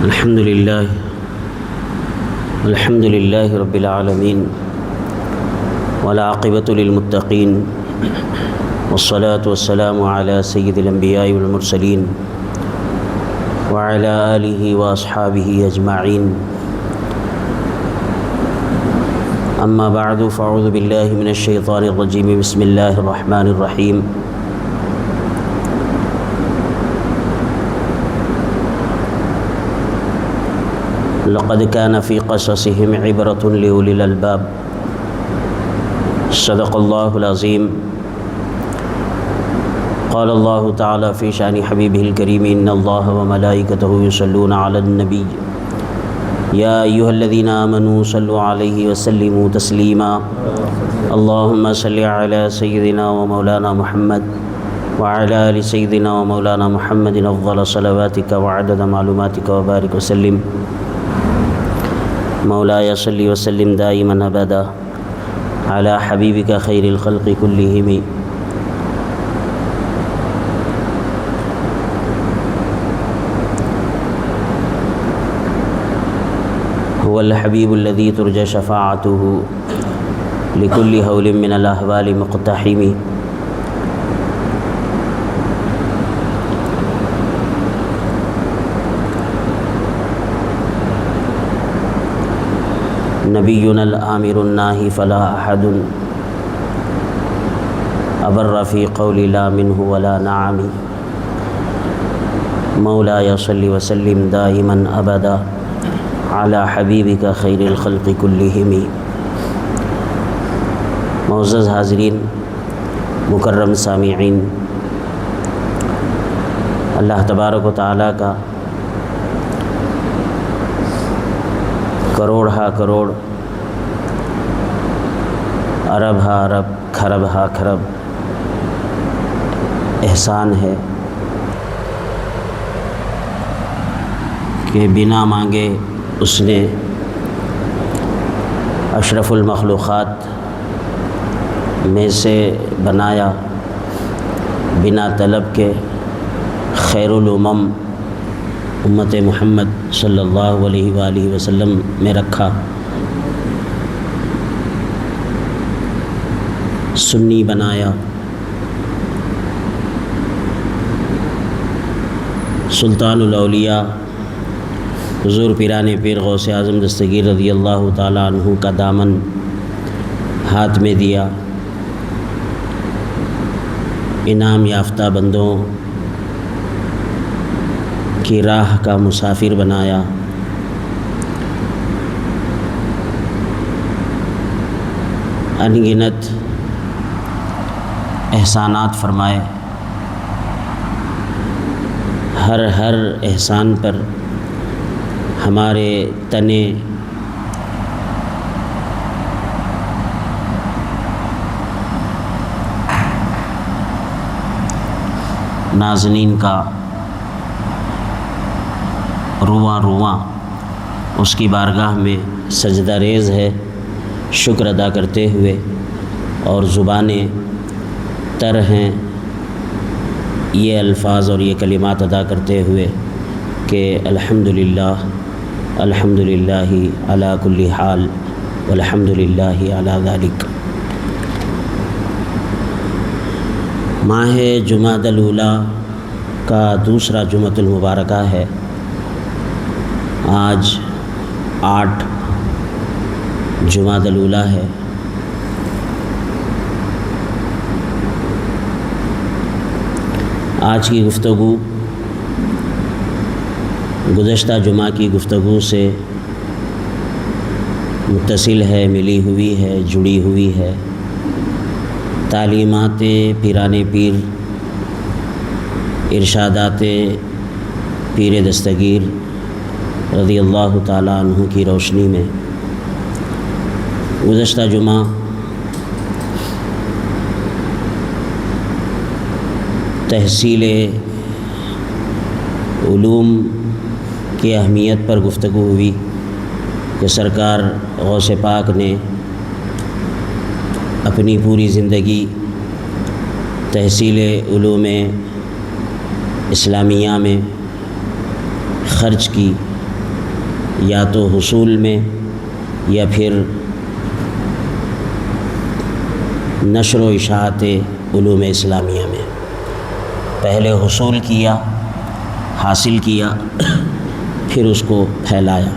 الحمد للہ رب العالمین والعاقبۃ للمتقین والصلاة والسلام علی سید الانبیاء والمرسلین وعلی آلہ واصحابہ اجمعین، اما بعد فاعوذ باللہ من الشیطان الرجیم، بسم اللہ الرحمن الرحیم۔ لقد كان في قصصهم عبرة لأولي الألباب، صدق الله العظيم۔ قال الله تعالى في شأن حبيبه الكريم، إن الله وملائكته يصلون على النبي يا أيها الذين آمنوا صلوا عليه وسلموا تسليما، اللهم صل على سيدنا ومولانا محمد وعلى آل سيدنا ومولانا محمد أفضل صلواتك وعدد معلوماتك وبارك وسلم، مولاي صل وسلم دائما ابدا على حبيبك خير الخلق كلهم۔ هو الحبيب الذي ترجى شفاعته لكل هول من الأهوال مقتحم، نبینا الآمر الناہی فلا احد ابر فی قول لا منہ ولا نعم، مولاي صل وسلم دائما ابدا على حبیبک خیر الخلق کلہم۔ معزز حاضرین، مکرم سامعین، اللہ تبارک و تعالیٰ کا کروڑ ہا کروڑ، ارب ہا ارب، کھرب ہا کھرب احسان ہے کہ بنا مانگے اس نے اشرف المخلوقات میں سے بنایا، بنا طلب کے خیر الامم امت محمد صلی اللہ علیہ وآلہ وسلم میں رکھا، سنی بنایا، سلطان الاولیاء حضور پیران پیر غوث اعظم دستگیر رضی اللہ تعالیٰ عنہ کا دامن ہاتھ میں دیا، انعام یافتہ بندوں کی راہ کا مسافر بنایا، ان گنت احسانات فرمائے، ہر احسان پر ہمارے تنے نازنین کا رواں رواں اس کی بارگاہ میں سجدہ ریز ہے، شکر ادا کرتے ہوئے، اور زبانیں تر ہیں یہ الفاظ اور یہ کلمات ادا کرتے ہوئے کہ الحمدللہ الحمدللہ علی کل حال والحمدللہ علی ذالک۔ ماہ جمادی الاولیٰ کا دوسرا جمعۃ المبارکہ ہے، آج 8 جمادی الاولیٰ ہے۔ آج کی گفتگو گزشتہ جمعہ کی گفتگو سے متصل ہے، ملی ہوئی ہے، جڑی ہوئی ہے۔ تعلیمات پیران پیر، ارشادات پیر دستگیر رضی اللہ تعالیٰ عنہ کی روشنی میں گزشتہ جمعہ تحصیل علوم کی اہمیت پر گفتگو ہوئی کہ سرکار غوث پاک نے اپنی پوری زندگی تحصیل علوم اسلامیہ میں خرچ کی، یا تو حصول میں یا پھر نشر و اشاعت علوم اسلامیہ میں۔ پہلے حصول کیا، حاصل کیا، پھر اس کو پھیلایا۔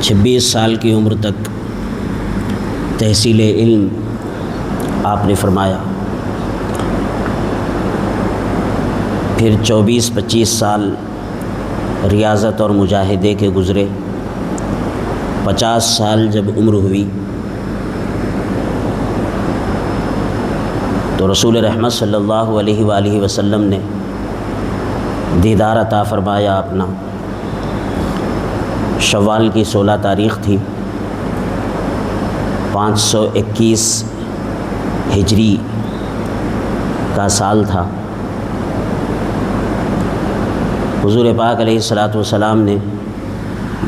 چھبیس سال کی عمر تک تحصیل علم آپ نے فرمایا، پھر 24-25 سال ریاضت اور مجاہدے کے گزرے۔ 50 سال جب عمر ہوئی تو رسول رحمت صلی اللہ علیہ وآلہ وسلم نے دیدار عطا فرمایا اپنا۔ شوال کی 16 تاریخ تھی، 521 ہجری کا سال تھا۔ حضور پاک علیہ الصلاۃ والسلام نے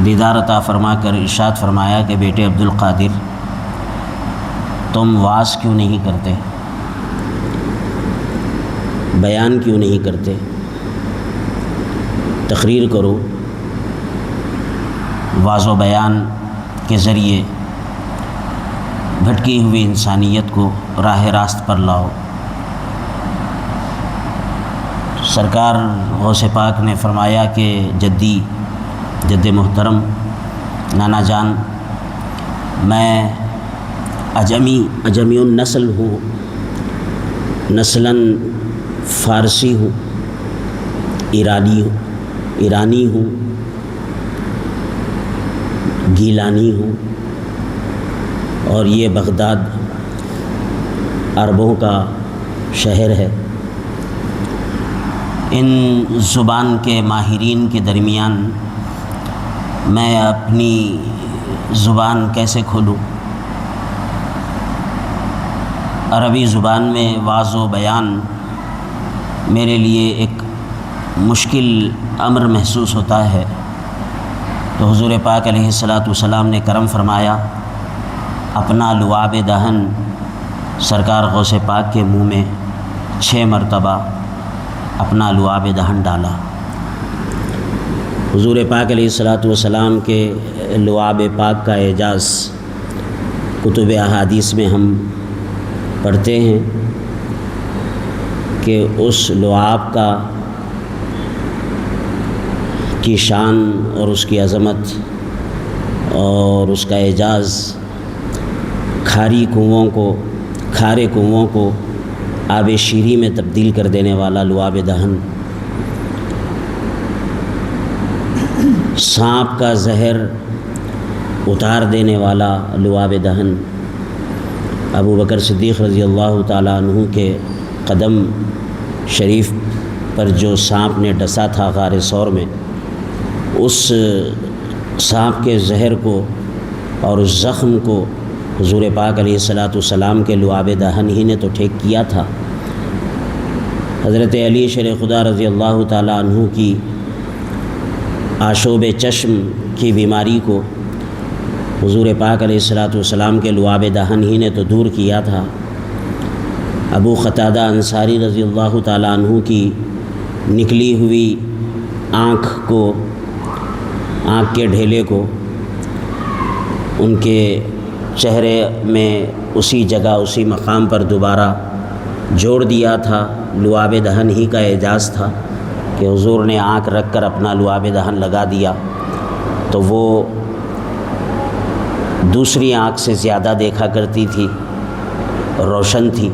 دیدار عطا فرما کر ارشاد فرمایا کہ بیٹے عبد القادر، تم وعظ کیوں نہیں کرتے، بیان کیوں نہیں کرتے، تقریر کرو، واعظ و بیان کے ذریعے بھٹکی ہوئی انسانیت کو راہ راست پر لاؤ۔ سرکار غوث پاک نے فرمایا کہ جد محترم نانا جان، میں اجمی النسل ہوں، نسلاً فارسی ہوں، ایرانی ہوں، گیلانی ہوں، اور یہ بغداد عربوں کا شہر ہے۔ ان زبان کے ماہرین کے درمیان میں اپنی زبان کیسے کھولوں؟ عربی زبان میں وعظ و بیان میرے لیے ایک مشکل امر محسوس ہوتا ہے۔ تو حضور پاک علیہ الصلاۃ والسلام نے کرم فرمایا، اپنا لعاب دہن سرکار غوث پاک کے منہ میں 6 مرتبہ اپنا لعاب دہن ڈالا۔ حضور پاک علیہ الصلاۃ والسلام کے لعاب پاک کا اعجاز کتب احادیث میں ہم پڑھتے ہیں کہ اس لعاب کی شان اور اس کی عظمت اور اس کا اعجاز کھارے کنووں کو آب شیریں میں تبدیل کر دینے والا لعاب دہن، سانپ کا زہر اتار دینے والا لعاب دہن، ابو بکر صدیق رضی اللہ تعالیٰ عنہ کے قدم شریف پر جو سانپ نے ڈسا تھا غار ثور میں، اس سانپ کے زہر کو اور اس زخم کو حضور پاک علیہ الصلاۃ والسلام کے لعاب دہن ہی نے تو ٹھیک کیا تھا۔ حضرت علی شیر خدا رضی اللہ تعالیٰ عنہ کی آشوب چشم کی بیماری کو حضور پاک علیہ الصلاۃ والسلام کے لعاب دہن ہی نے تو دور کیا تھا۔ ابو قتادہ انصاری رضی اللہ تعالیٰ عنہ کی نکلی ہوئی آنکھ کے ڈھیلے کو ان کے چہرے میں اسی جگہ اسی مقام پر دوبارہ جوڑ دیا تھا۔ لعاب دہن ہی کا اعجاز تھا کہ حضور نے آنکھ رکھ کر اپنا لعاب دہن لگا دیا تو وہ دوسری آنکھ سے زیادہ دیکھا کرتی تھی، روشن تھی۔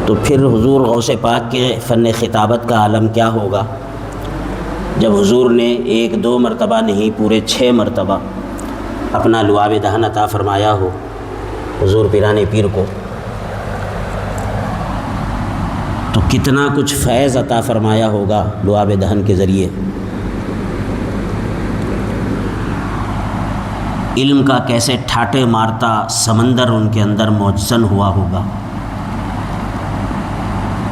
تو پھر حضور غوث پاک کے فن خطابت کا عالم کیا ہوگا جب حضور نے 1-2 مرتبہ نہیں پورے 6 مرتبہ اپنا لعاب دہن عطا فرمایا ہو حضور پیران پیر کو، تو کتنا کچھ فیض عطا فرمایا ہوگا لعاب دہن کے ذریعے۔ علم کا کیسے ٹھاٹے مارتا سمندر ان کے اندر موجزن ہوا ہوگا۔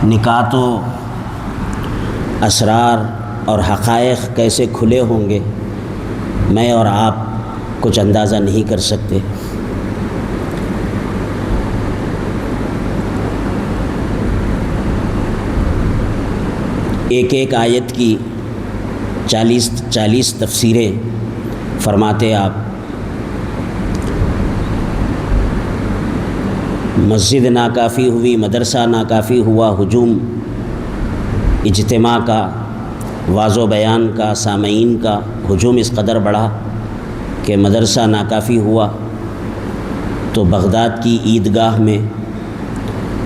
نکات و اسرار اور حقائق کیسے کھلے ہوں گے میں اور آپ کچھ اندازہ نہیں کر سکتے۔ ایک ایک آیت کی 40 تفسیریں فرماتے آپ۔ مسجد ناکافی ہوئی، مدرسہ ناکافی ہوا، ہجوم اجتماع کا، واعظ و بیان کا، سامعین کا ہجوم اس قدر بڑھا کہ مدرسہ ناکافی ہوا تو بغداد کی عیدگاہ میں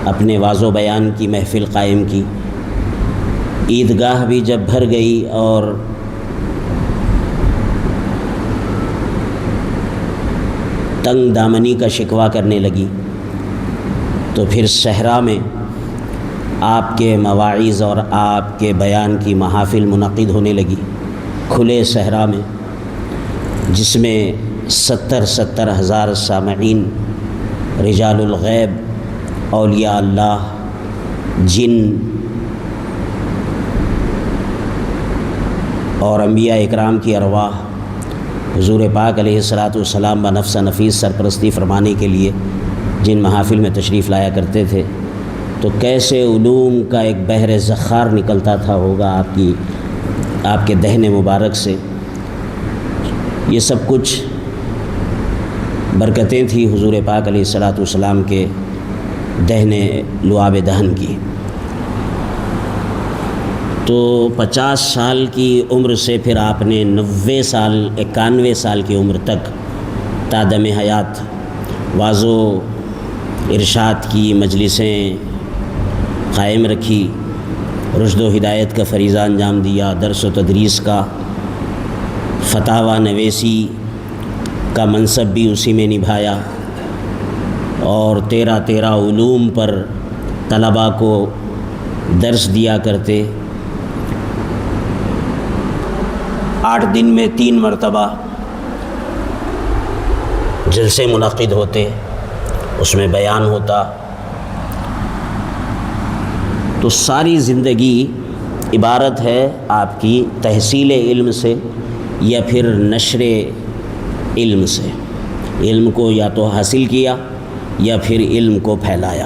اپنے واعظ و بیان کی محفل قائم کی۔ عیدگاہ بھی جب بھر گئی اور تنگ دامنی کا شکوہ کرنے لگی تو پھر صحرا میں آپ کے مواعظ اور آپ کے بیان کی محافل منعقد ہونے لگی، کھلے صحرا میں، جس میں 70 ہزار سامعین، رجال الغیب، اولیاء اللہ، جن اور انبیاء اکرام کی ارواح حضور پاک علیہ الصلاۃ والسلام بنفس نفیس سرپرستی فرمانے کے لیے جن محافل میں تشریف لایا کرتے تھے، تو کیسے علوم کا ایک بحر ذخار نکلتا تھا ہوگا آپ کے دہن مبارک سے۔ یہ سب کچھ برکتیں تھیں حضور پاک علیہ الصلاۃ والسلام کے دہن لعاب دہن کی۔ تو 50 سال کی عمر سے پھر آپ نے 90 سال 91 سال کی عمر تک تا دم حیات واعظ و ارشاد کی مجلسیں قائم رکھی، رشد و ہدایت کا فریضہ انجام دیا، درس و تدریس کا، فتاوی نویسی کا منصب بھی اسی میں نبھایا، اور 13 علوم پر طلباء کو درس دیا کرتے۔ 8 دن میں 3 مرتبہ جلسے منعقد ہوتے، اس میں بیان ہوتا۔ تو ساری زندگی عبارت ہے آپ کی تحصیل علم سے یا پھر نشر علم سے۔ علم کو یا تو حاصل کیا یا پھر علم کو پھیلایا،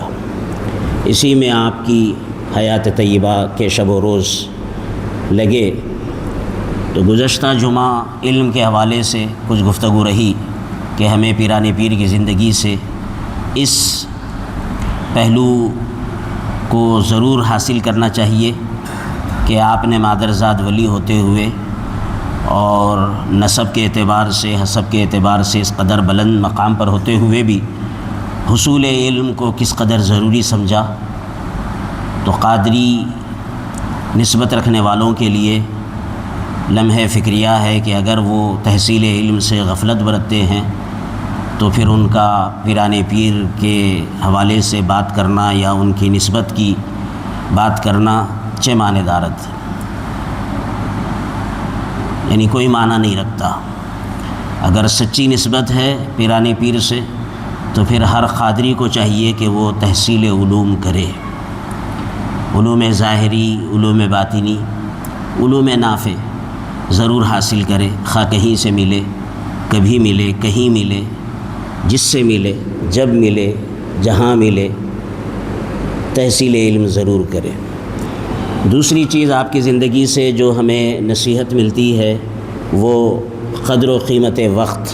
اسی میں آپ کی حیات طیبہ کے شب و روز لگے۔ تو گزشتہ جمعہ علم کے حوالے سے کچھ گفتگو رہی کہ ہمیں پیران پیر کی زندگی سے اس پہلو کو ضرور حاصل کرنا چاہیے کہ آپ نے مادرزاد ولی ہوتے ہوئے اور نسب کے اعتبار سے، حسب کے اعتبار سے اس قدر بلند مقام پر ہوتے ہوئے بھی حصول علم کو کس قدر ضروری سمجھا۔ تو قادری نسبت رکھنے والوں کے لیے لمحہ فکریہ ہے کہ اگر وہ تحصیل علم سے غفلت برتتے ہیں تو پھر ان کا پیران پیر کے حوالے سے بات کرنا یا ان کی نسبت کی بات کرنا چہ معنی دارت، یعنی کوئی معنی نہیں رکھتا۔ اگر سچی نسبت ہے پیران پیر سے تو پھر ہر قادری کو چاہیے کہ وہ تحصیل علوم کرے، علوم ظاہری، علوم باطنی، علوم نافع ضرور حاصل کرے، خواہ کہیں سے ملے، کبھی ملے، کہیں ملے، جس سے ملے، جب ملے، جہاں ملے، تحصیل علم ضرور کرے۔ دوسری چیز آپ کی زندگی سے جو ہمیں نصیحت ملتی ہے وہ قدر و قیمت وقت۔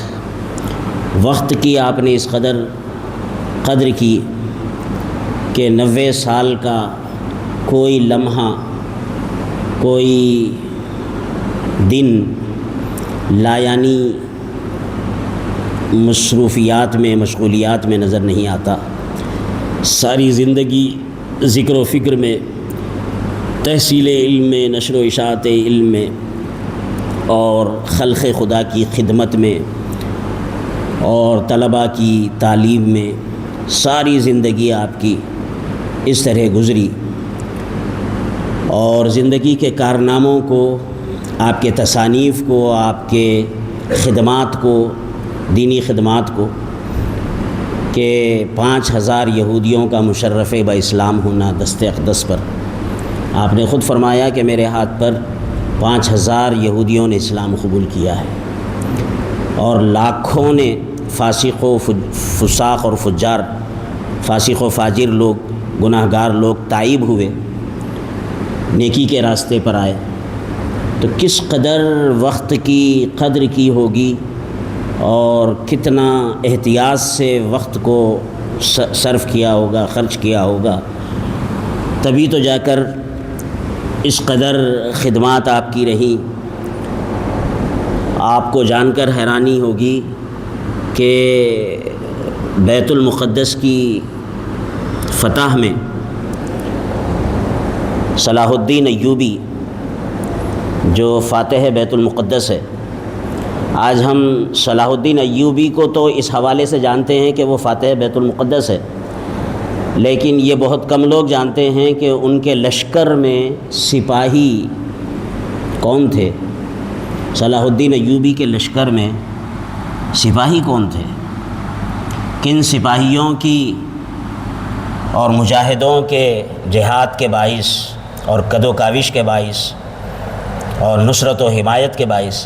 وقت کی آپ نے اس قدر قدر کی کہ 90 سال کا کوئی لمحہ، کوئی دن لایعنی مصروفیات میں، مشغولیات میں نظر نہیں آتا۔ ساری زندگی ذکر و فکر میں، تحصیل علم میں، نشر و اشاعت علم میں اور خلق خدا کی خدمت میں اور طلباء کی تعلیم میں، ساری زندگی آپ کی اس طرح گزری، اور زندگی کے کارناموں کو، آپ کے تصانیف کو، آپ کے خدمات کو، دینی خدمات کو، کہ 5000 یہودیوں کا مشرف با اسلام ہونا دست اقدس پر، آپ نے خود فرمایا کہ میرے ہاتھ پر 5000 یہودیوں نے اسلام قبول کیا ہے، اور لاکھوں نے فاسق و فساق اور فجار، فاسق و فاجر لوگ، گناہ گار لوگ تائب ہوئے، نیکی کے راستے پر آئے، تو کس قدر وقت کی قدر کی ہوگی اور کتنا احتیاط سے وقت کو صرف کیا ہوگا، خرچ کیا ہوگا، تبھی تو جا کر اس قدر خدمات آپ کی رہی۔ آپ کو جان کر حیرانی ہوگی کہ بیت المقدس کی فتح میں صلاح الدین ایوبی جو فاتح بیت المقدس ہے، آج ہم صلاح الدین ایوبی کو تو اس حوالے سے جانتے ہیں کہ وہ فاتح بیت المقدس ہے، لیکن یہ بہت کم لوگ جانتے ہیں کہ ان کے لشکر میں سپاہی کون تھے۔ صلاح الدین ایوبی کے لشکر میں سپاہی کون تھے، کن سپاہیوں کی اور مجاہدوں کے جہاد کے باعث اور کد و کاوش کے باعث اور نصرت و حمایت کے باعث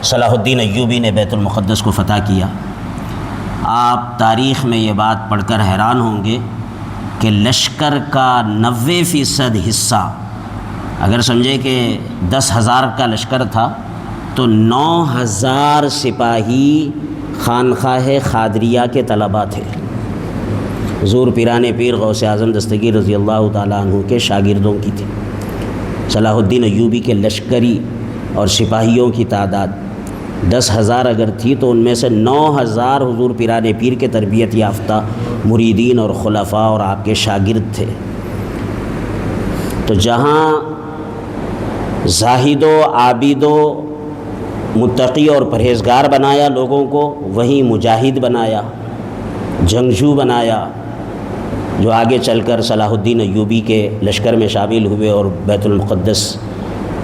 صلاح الدین ایوبی نے بیت المقدس کو فتح کیا۔ آپ تاریخ میں یہ بات پڑھ کر حیران ہوں گے کہ لشکر کا 90% حصہ، اگر سمجھے کہ 10,000 کا لشکر تھا تو 9,000 سپاہی خانقاہ قادریہ کے طلباء تھے، حضور پیران پیر غوث اعظم دستگیر رضی اللہ تعالیٰ عنہ کے شاگردوں کی تھی۔ صلاح الدین ایوبی کے لشکری اور سپاہیوں کی تعداد 10,000 اگر تھی تو ان میں سے 9,000 حضور پیران پیر کے تربیت یافتہ مریدین اور خلفاء اور آپ کے شاگرد تھے۔ تو جہاں زاہد و عابد و متقی اور پرہیزگار بنایا لوگوں کو، وہیں مجاہد بنایا، جنگجو بنایا، جو آگے چل کر صلاح الدین ایوبی کے لشکر میں شامل ہوئے اور بیت المقدس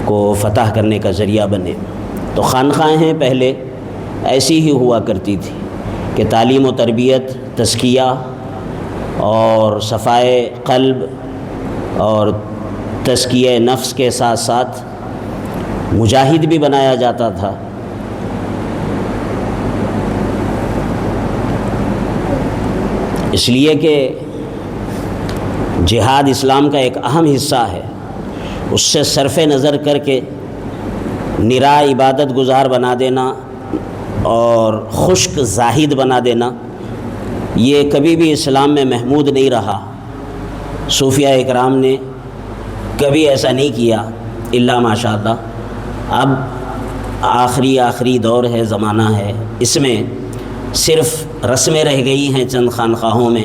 کو فتح کرنے کا ذریعہ بنے۔ تو خانقاہیں پہلے ایسی ہی ہوا کرتی تھی کہ تعلیم و تربیت، تزکیہ اور صفائے قلب اور تزکیہ نفس کے ساتھ ساتھ مجاہد بھی بنایا جاتا تھا۔ اس لیے کہ جہاد اسلام کا ایک اہم حصہ ہے، اس سے صرف نظر کر کے نرا عبادت گزار بنا دینا اور خشک زاہد بنا دینا، یہ کبھی بھی اسلام میں محمود نہیں رہا۔ صوفیہ اکرام نے کبھی ایسا نہیں کیا الا ماشاء اللہ۔ اب آخری دور ہے، زمانہ ہے، اس میں صرف رسمیں رہ گئی ہیں چند خانقاہوں میں،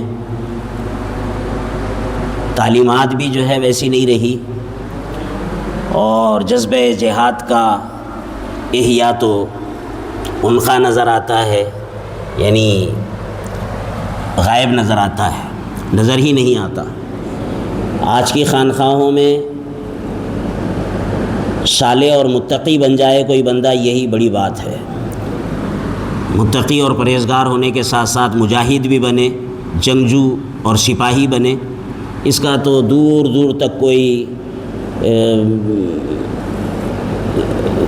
تعلیمات بھی جو ہے ویسی نہیں رہی، اور جذبہ جہاد کا احیاء تو ان کا نظر آتا ہے، یعنی غائب نظر آتا ہے، نظر ہی نہیں آتا۔ آج کی خانقاہوں میں صالح اور متقی بن جائے کوئی بندہ، یہی بڑی بات ہے۔ متقی اور پرہیزگار ہونے کے ساتھ ساتھ مجاہد بھی بنے، جنگجو اور سپاہی بنے، اس کا تو دور دور تک کوئی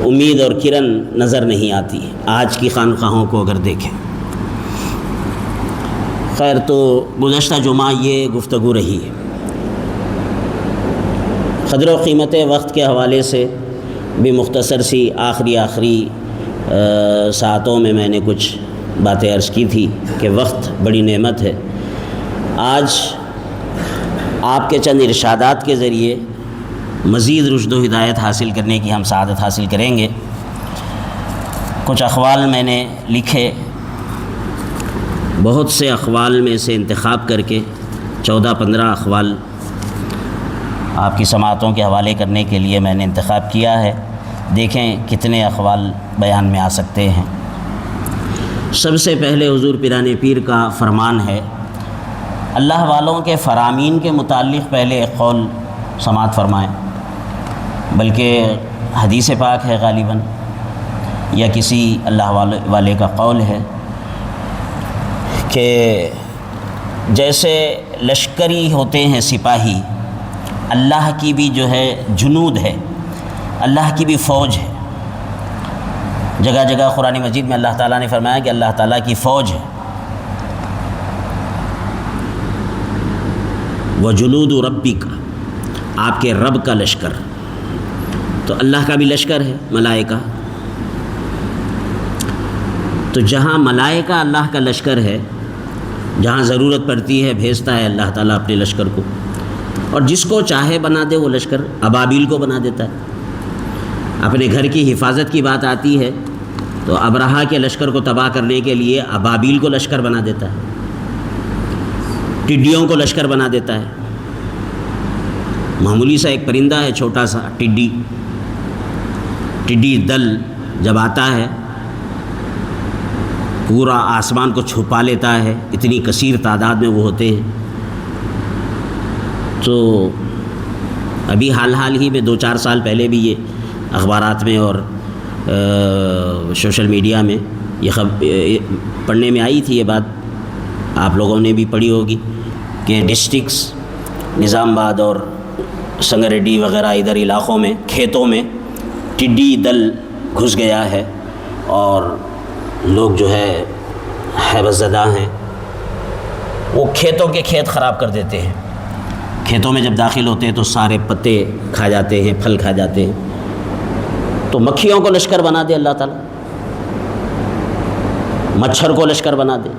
امید اور کرن نظر نہیں آتی آج کی خانقاہوں کو اگر دیکھیں۔ خیر، تو گزشتہ جمعہ یہ گفتگو رہی ہے۔ قدر و قیمت وقت کے حوالے سے بھی مختصر سی آخری ساعتوں میں نے کچھ باتیں عرض کی تھی کہ وقت بڑی نعمت ہے۔ آج آپ کے چند ارشادات کے ذریعے مزید رشد و ہدایت حاصل کرنے کی ہم سعادت حاصل کریں گے۔ کچھ اقوال میں نے لکھے، بہت سے اقوال میں سے انتخاب کر کے 14-15 اقوال آپ کی سماعتوں کے حوالے کرنے کے لیے میں نے انتخاب کیا ہے۔ دیکھیں کتنے اقوال بیان میں آ سکتے ہیں۔ سب سے پہلے حضور پیران پیر کا فرمان ہے، اللہ والوں کے فرامین کے متعلق پہلے ایک قول سماعت فرمائیں، بلکہ حدیث پاک ہے غالباً یا کسی اللہ والے کا قول ہے کہ جیسے لشکری ہوتے ہیں سپاہی، اللہ کی بھی جو ہے جنود ہے، اللہ کی بھی فوج ہے۔ جگہ جگہ قرآن مجید میں اللہ تعالیٰ نے فرمایا کہ اللہ تعالیٰ کی فوج ہے۔ وجنود ربک، آپ کے رب کا لشکر، تو اللہ کا بھی لشکر ہے ملائکہ۔ تو جہاں ملائکہ اللہ کا لشکر ہے، جہاں ضرورت پڑتی ہے بھیجتا ہے اللہ تعالیٰ اپنے لشکر کو، اور جس کو چاہے بنا دے وہ لشکر۔ ابابیل کو بنا دیتا ہے۔ اپنے گھر کی حفاظت کی بات آتی ہے تو ابرہا کے لشکر کو تباہ کرنے کے لیے ابابیل کو لشکر بنا دیتا ہے، ٹڈیوں کو لشکر بنا دیتا ہے۔ معمولی سا ایک پرندہ ہے چھوٹا سا ٹڈی دل جب آتا ہے پورا آسمان کو چھپا لیتا ہے، اتنی کثیر تعداد میں وہ ہوتے ہیں۔ تو ابھی حال ہی میں 2-4 سال پہلے بھی یہ اخبارات میں اور سوشل میڈیا میں یہ پڑھنے میں آئی تھی یہ بات، آپ لوگوں نے بھی پڑھی ہوگی کہ ڈسٹرکس نظام آباد اور سنگریڈی وغیرہ ادھر علاقوں میں کھیتوں میں ٹڈی دل گھس گیا ہے، اور لوگ جو ہے ہیبت زدہ ہیں، وہ کھیتوں کے کھیت خراب کر دیتے ہیں۔ کھیتوں میں جب داخل ہوتے ہیں تو سارے پتے کھا جاتے ہیں، پھل کھا جاتے ہیں۔ تو مکھیوں کو لشکر بنا دے اللہ تعالیٰ، مچھر کو لشکر بنا دے،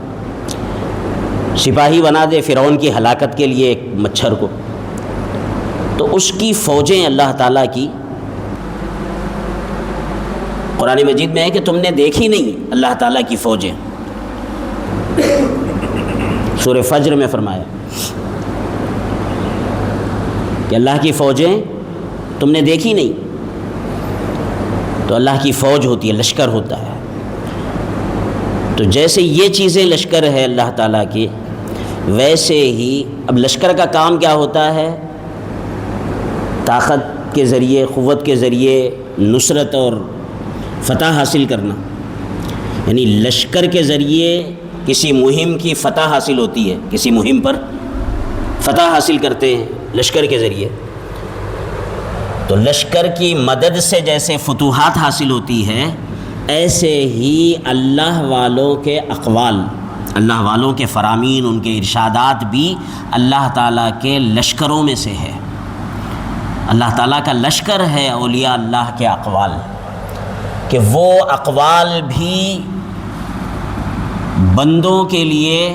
سپاہی بنا دے فرعون کی ہلاکت کے لیے ایک مچھر کو۔ تو اس کی فوجیں اللہ تعالیٰ کی، قرآن مجید میں ہے کہ تم نے دیکھی نہیں اللہ تعالیٰ کی فوجیں، سورہ فجر میں فرمایا کہ اللہ کی فوجیں تم نے دیکھی نہیں۔ تو اللہ کی فوج ہوتی ہے، لشکر ہوتا ہے۔ تو جیسے یہ چیزیں لشکر ہے اللہ تعالیٰ کی، ویسے ہی اب لشکر کا کام کیا ہوتا ہے؟ طاقت کے ذریعے، قوت کے ذریعے نصرت اور فتح حاصل کرنا، یعنی لشکر کے ذریعے کسی مہم کی فتح حاصل ہوتی ہے، کسی مہم پر فتح حاصل کرتے ہیں لشکر کے ذریعے۔ تو لشکر کی مدد سے جیسے فتوحات حاصل ہوتی ہے، ایسے ہی اللہ والوں کے اقوال، اللہ والوں کے فرامین، ان کے ارشادات بھی اللہ تعالیٰ کے لشکروں میں سے ہے۔ اللہ تعالیٰ کا لشکر ہے اولیاء اللہ کے اقوال، کہ وہ اقوال بھی بندوں کے لیے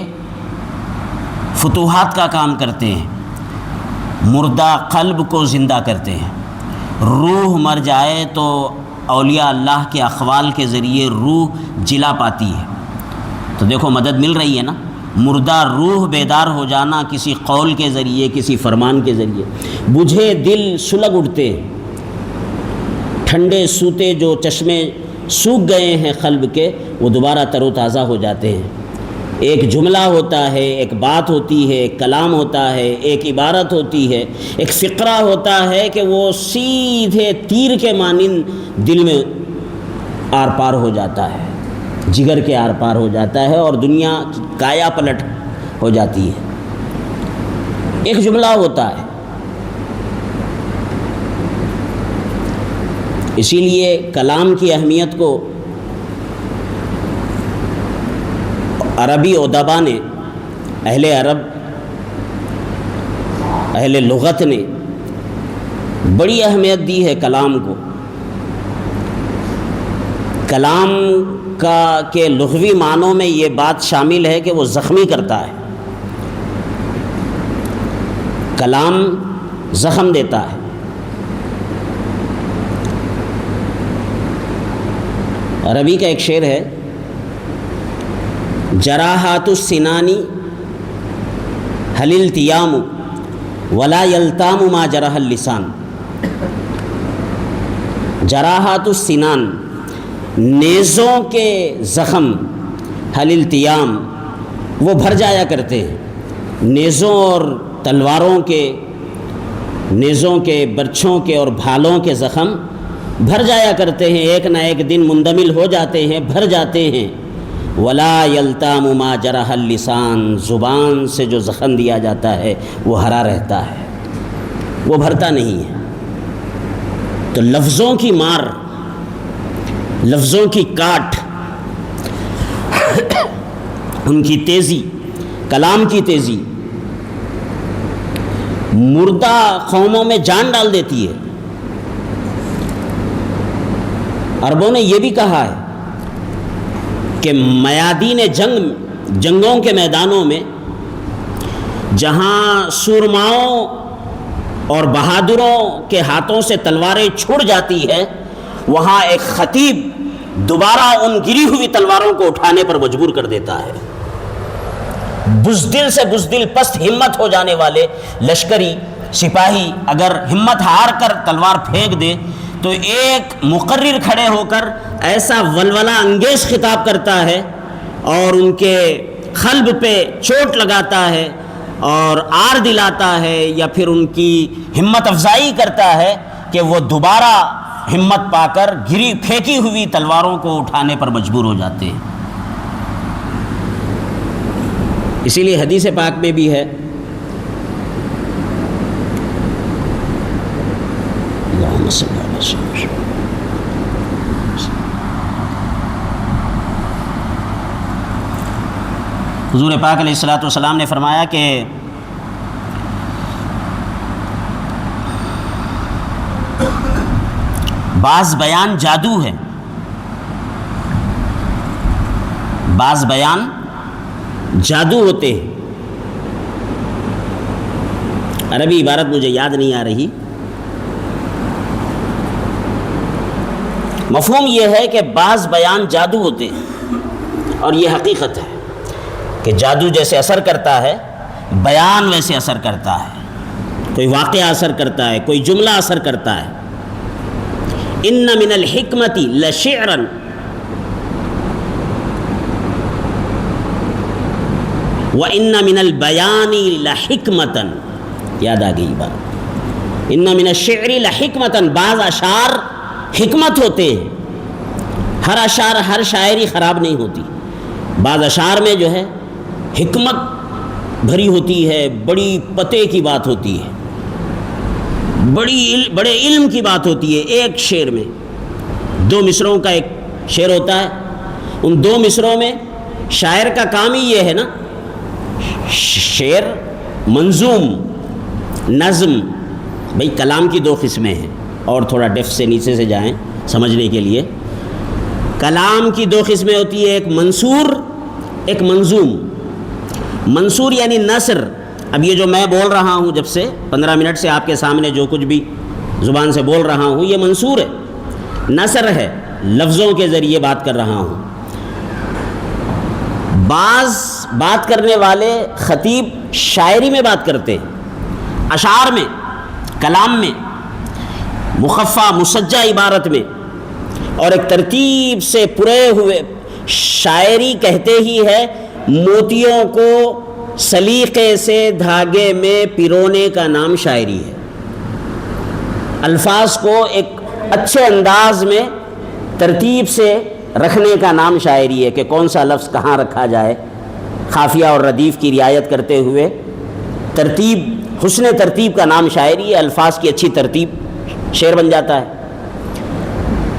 فتوحات کا کام کرتے ہیں، مردہ قلب کو زندہ کرتے ہیں۔ روح مر جائے تو اولیاء اللہ کے اقوال کے ذریعے روح جلا پاتی ہے۔ تو دیکھو مدد مل رہی ہے نا، مردہ روح بیدار ہو جانا کسی قول کے ذریعے، کسی فرمان کے ذریعے۔ بجھے دل سلگ اٹھتے ہیں، ٹھنڈے سوتے جو چشمے سوکھ گئے ہیں قلب کے، وہ دوبارہ تر و تازہ ہو جاتے ہیں۔ ایک جملہ ہوتا ہے، ایک بات ہوتی ہے، ایک کلام ہوتا ہے، ایک عبارت ہوتی ہے، ایک فقرہ ہوتا ہے کہ وہ سیدھے تیر کے مانند دل میں آر پار ہو جاتا ہے، جگر کے آر پار ہو جاتا ہے، اور دنیا کی کایا پلٹ ہو جاتی ہے۔ ایک جملہ ہوتا ہے۔ اسی لیے کلام کی اہمیت کو عربی ادبا نے، اہل عرب، اہل لغت نے بڑی اہمیت دی ہے کلام کو۔ کلام کا کے لغوی معنوں میں یہ بات شامل ہے کہ وہ زخمی کرتا ہے، کلام زخم دیتا ہے۔ عربی کا ایک شعر ہے، جراحات السنان حل التیام ولا یلتام ما جرح اللسان۔ جراحات السنان، نیزوں کے زخم، حل التیام، وہ بھر جایا کرتے ہیں۔ نیزوں اور تلواروں کے، نیزوں کے، برچھوں کے اور بھالوں کے زخم بھر جایا کرتے ہیں، ایک نہ ایک دن مندمل ہو جاتے ہیں، بھر جاتے ہیں۔ ولا یلتام ما جرح اللسان، زبان سے جو زخم دیا جاتا ہے وہ ہرا رہتا ہے۔ وہ بھرتا نہیں ہے۔ تو لفظوں کی مار، لفظوں کی کاٹ، ان کی تیزی، کلام کی تیزی مردہ قوموں میں جان ڈال دیتی ہے۔ عربوں نے یہ بھی کہا ہے کہ میادین جنگوں کے میدانوں میں جہاں سورماؤں اور بہادروں کے ہاتھوں سے تلواریں چھوڑ جاتی ہے، وہاں ایک خطیب دوبارہ ان گری ہوئی تلواروں کو اٹھانے پر مجبور کر دیتا ہے۔ بزدل سے بزدل پست ہمت ہو جانے والے لشکری سپاہی اگر ہمت ہار کر تلوار پھینک دے تو ایک مقرر کھڑے ہو کر ایسا ولولہ انگیز خطاب کرتا ہے اور ان کے قلب پہ چوٹ لگاتا ہے اور آر دلاتا ہے، یا پھر ان کی ہمت افزائی کرتا ہے کہ وہ دوبارہ ہمت پا کر گری پھینکی ہوئی تلواروں کو اٹھانے پر مجبور ہو جاتے ہیں۔ اسی لیے حدیث پاک میں بھی ہے، اللہم صلی علی سیدنا حضور پاک علیہ الصلوۃ والسلام نے فرمایا کہ بعض بیان جادو ہے، بعض بیان جادو ہوتے ہیں۔ عربی عبارت مجھے یاد نہیں آ رہی، مفہوم یہ ہے کہ بعض بیان جادو ہوتے ہیں، اور یہ حقیقت ہے کہ جادو جیسے اثر کرتا ہے، بیان ویسے اثر کرتا ہے۔ کوئی واقعہ اثر کرتا ہے، کوئی جملہ اثر کرتا ہے۔ ان من الحکمت لشعرا، وان من البیان لحکمتا، یاد آ گئی بات، ان من الشعر لحکمتا، بعض اشعار حکمت ہوتے ہیں۔ ہر اشعار، ہر شاعری خراب نہیں ہوتی، بعض اشعار میں جو ہے حکمت بھری ہوتی ہے، بڑی پتے کی بات ہوتی ہے، بڑے علم کی بات ہوتی ہے۔ ایک شعر میں 2 مصروں کا ایک شعر ہوتا ہے، ان 2 مصروں میں شاعر کا کام ہی یہ ہے نا، شعر، منظوم، نظم۔ بھئی کلام کی 2 قسمیں ہیں، اور تھوڑا ڈیف سے نیچے سے جائیں سمجھنے کے لیے۔ کلام کی 2 قسمیں ہوتی ہے، ایک منثور، ایک منظوم۔ منثور یعنی نثر۔ اب یہ جو میں بول رہا ہوں جب سے 15 منٹ سے آپ کے سامنے جو کچھ بھی زبان سے بول رہا ہوں، یہ منثور ہے، نثر ہے، لفظوں کے ذریعے بات کر رہا ہوں۔ بعض بات کرنے والے خطیب شاعری میں بات کرتے ہیں، اشعار میں، کلام میں، مخفف مسجع عبارت میں، اور ایک ترتیب سے پرے ہوئے۔ شاعری کہتے ہی ہے موتیوں کو سلیقے سے دھاگے میں پیرونے کا نام شاعری ہے۔ الفاظ کو ایک اچھے انداز میں ترتیب سے رکھنے کا نام شاعری ہے، کہ کون سا لفظ کہاں رکھا جائے، قافیہ اور ردیف کی رعایت کرتے ہوئے ترتیب، حسن ترتیب کا نام شاعری ہے۔ الفاظ کی اچھی ترتیب، شعر بن جاتا ہے۔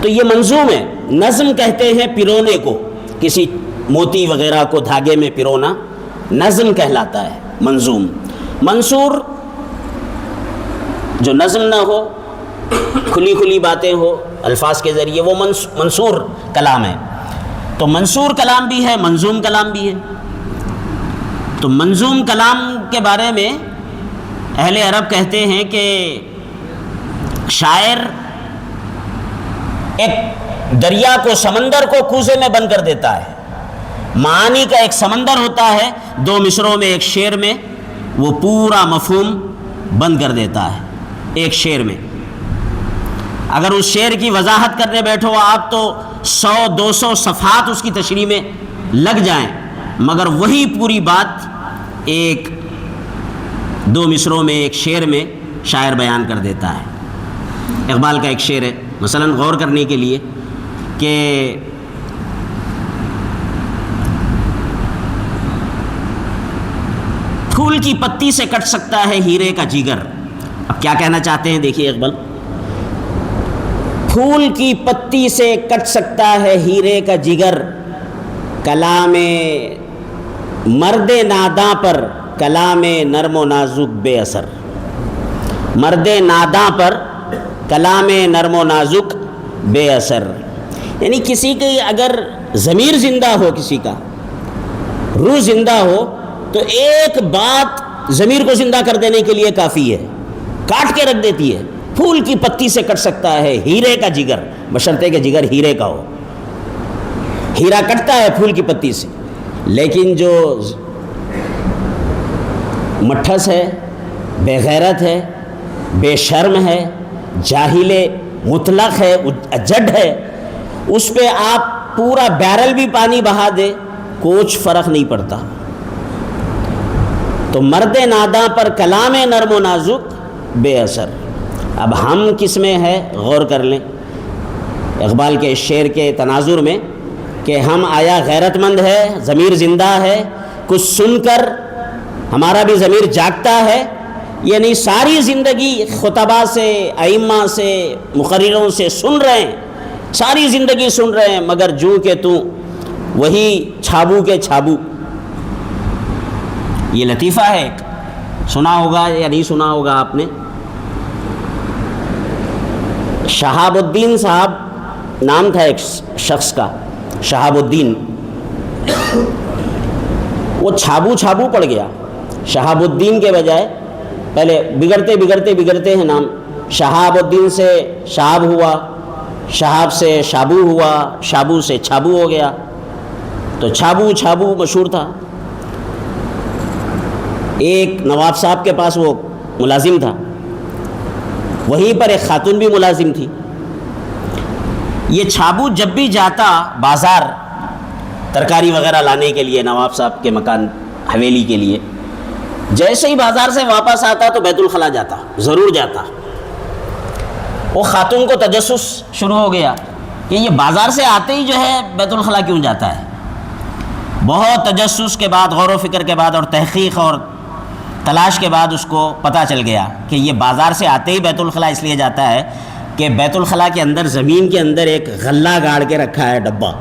تو یہ منظوم ہے۔ نظم کہتے ہیں پیرونے کو، کسی موتی وغیرہ کو دھاگے میں پیرونا نظم کہلاتا ہے۔ منظوم، منثور جو نظم نہ ہو، کھلی کھلی باتیں ہو الفاظ کے ذریعے، وہ منثور کلام ہے۔ تو منثور کلام بھی ہے، منظوم کلام بھی ہے۔ تو منظوم کلام کے بارے میں اہل عرب کہتے ہیں کہ شاعر ایک دریا کو، سمندر کو کوزے میں بند کر دیتا ہے۔ معانی کا ایک سمندر ہوتا ہے، 2 مصروں میں، ایک شعر میں وہ پورا مفہوم بند کر دیتا ہے ایک شعر میں۔ اگر اس شعر کی وضاحت کرنے بیٹھو آپ تو 100-200 صفحات اس کی تشریح میں لگ جائیں، مگر وہی پوری بات ایک 2 مصروں میں، ایک شعر میں شاعر بیان کر دیتا ہے۔ اقبال کا ایک شعر ہے مثلا غور کرنے کے لیے کہ پھول کی پتی سے کٹ سکتا ہے ہیرے کا جگر، اب کیا کہنا چاہتے ہیں دیکھیے اقبال، پھول کی پتی سے کٹ سکتا ہے ہیرے کا جگر، کلام مرد ناداں پر کلام نرم و نازک بے اثر۔ مرد ناداں پر کلام نرم و نازک بے اثر، یعنی کسی کی اگر ضمیر زندہ ہو، کسی کا روح زندہ ہو، تو ایک بات ضمیر کو زندہ کر دینے کے لیے کافی ہے، کاٹ کے رکھ دیتی ہے۔ پھول کی پتی سے کٹ سکتا ہے ہیرے کا جگر، بشرطے کہ جگر ہیرے کا ہو۔ ہیرا کٹتا ہے پھول کی پتی سے، لیکن جو مٹھس ہے، بے غیرت ہے، بے شرم ہے، جاہل مطلق ہے، جڈ ہے، اس پہ آپ پورا بیرل بھی پانی بہا دے کچھ فرق نہیں پڑتا۔ تو مرد ناداں پر کلام نرم و نازک بے اثر۔ اب ہم کس میں ہے غور کر لیں اقبال کے شعر کے تناظر میں، کہ ہم آیا غیرت مند ہے، ضمیر زندہ ہے، کچھ سن کر ہمارا بھی ضمیر جاگتا ہے، یعنی ساری زندگی خطبہ سے، ائمہ سے، مقرروں سے سن رہے ہیں، ساری زندگی سن رہے ہیں، مگر جو کہ تو وہی چھابو کے چھابو۔ یہ لطیفہ ہے، ایک سنا ہوگا یا نہیں سنا ہوگا آپ نے، شہاب الدین صاحب نام تھا ایک شخص کا، شہاب الدین، وہ چھابو چھابو پڑ گیا، شہاب الدین کے بجائے پہلے بگڑتے ہیں نام، شہاب الدین سے شہاب ہوا، شہاب سے شابو ہوا، شابو سے چھابو ہو گیا، تو چھابو چھابو مشہور تھا۔ ایک نواب صاحب کے پاس وہ ملازم تھا، وہیں پر ایک خاتون بھی ملازم تھی۔ یہ چھابو جب بھی جاتا بازار ترکاری وغیرہ لانے کے لیے نواب صاحب کے مکان حویلی کے لیے، جیسے ہی بازار سے واپس آتا تو بیت الخلا جاتا، ضرور جاتا۔ وہ خاتون کو تجسس شروع ہو گیا کہ یہ بازار سے آتے ہی جو ہے بیت الخلا کیوں جاتا ہے۔ بہت تجسس کے بعد، غور و فکر کے بعد اور تحقیق اور تلاش کے بعد اس کو پتہ چل گیا کہ یہ بازار سے آتے ہی بیت الخلا اس لیے جاتا ہے کہ بیت الخلا کے اندر، زمین کے اندر ایک غلہ گاڑ کے رکھا ہے ڈبہ،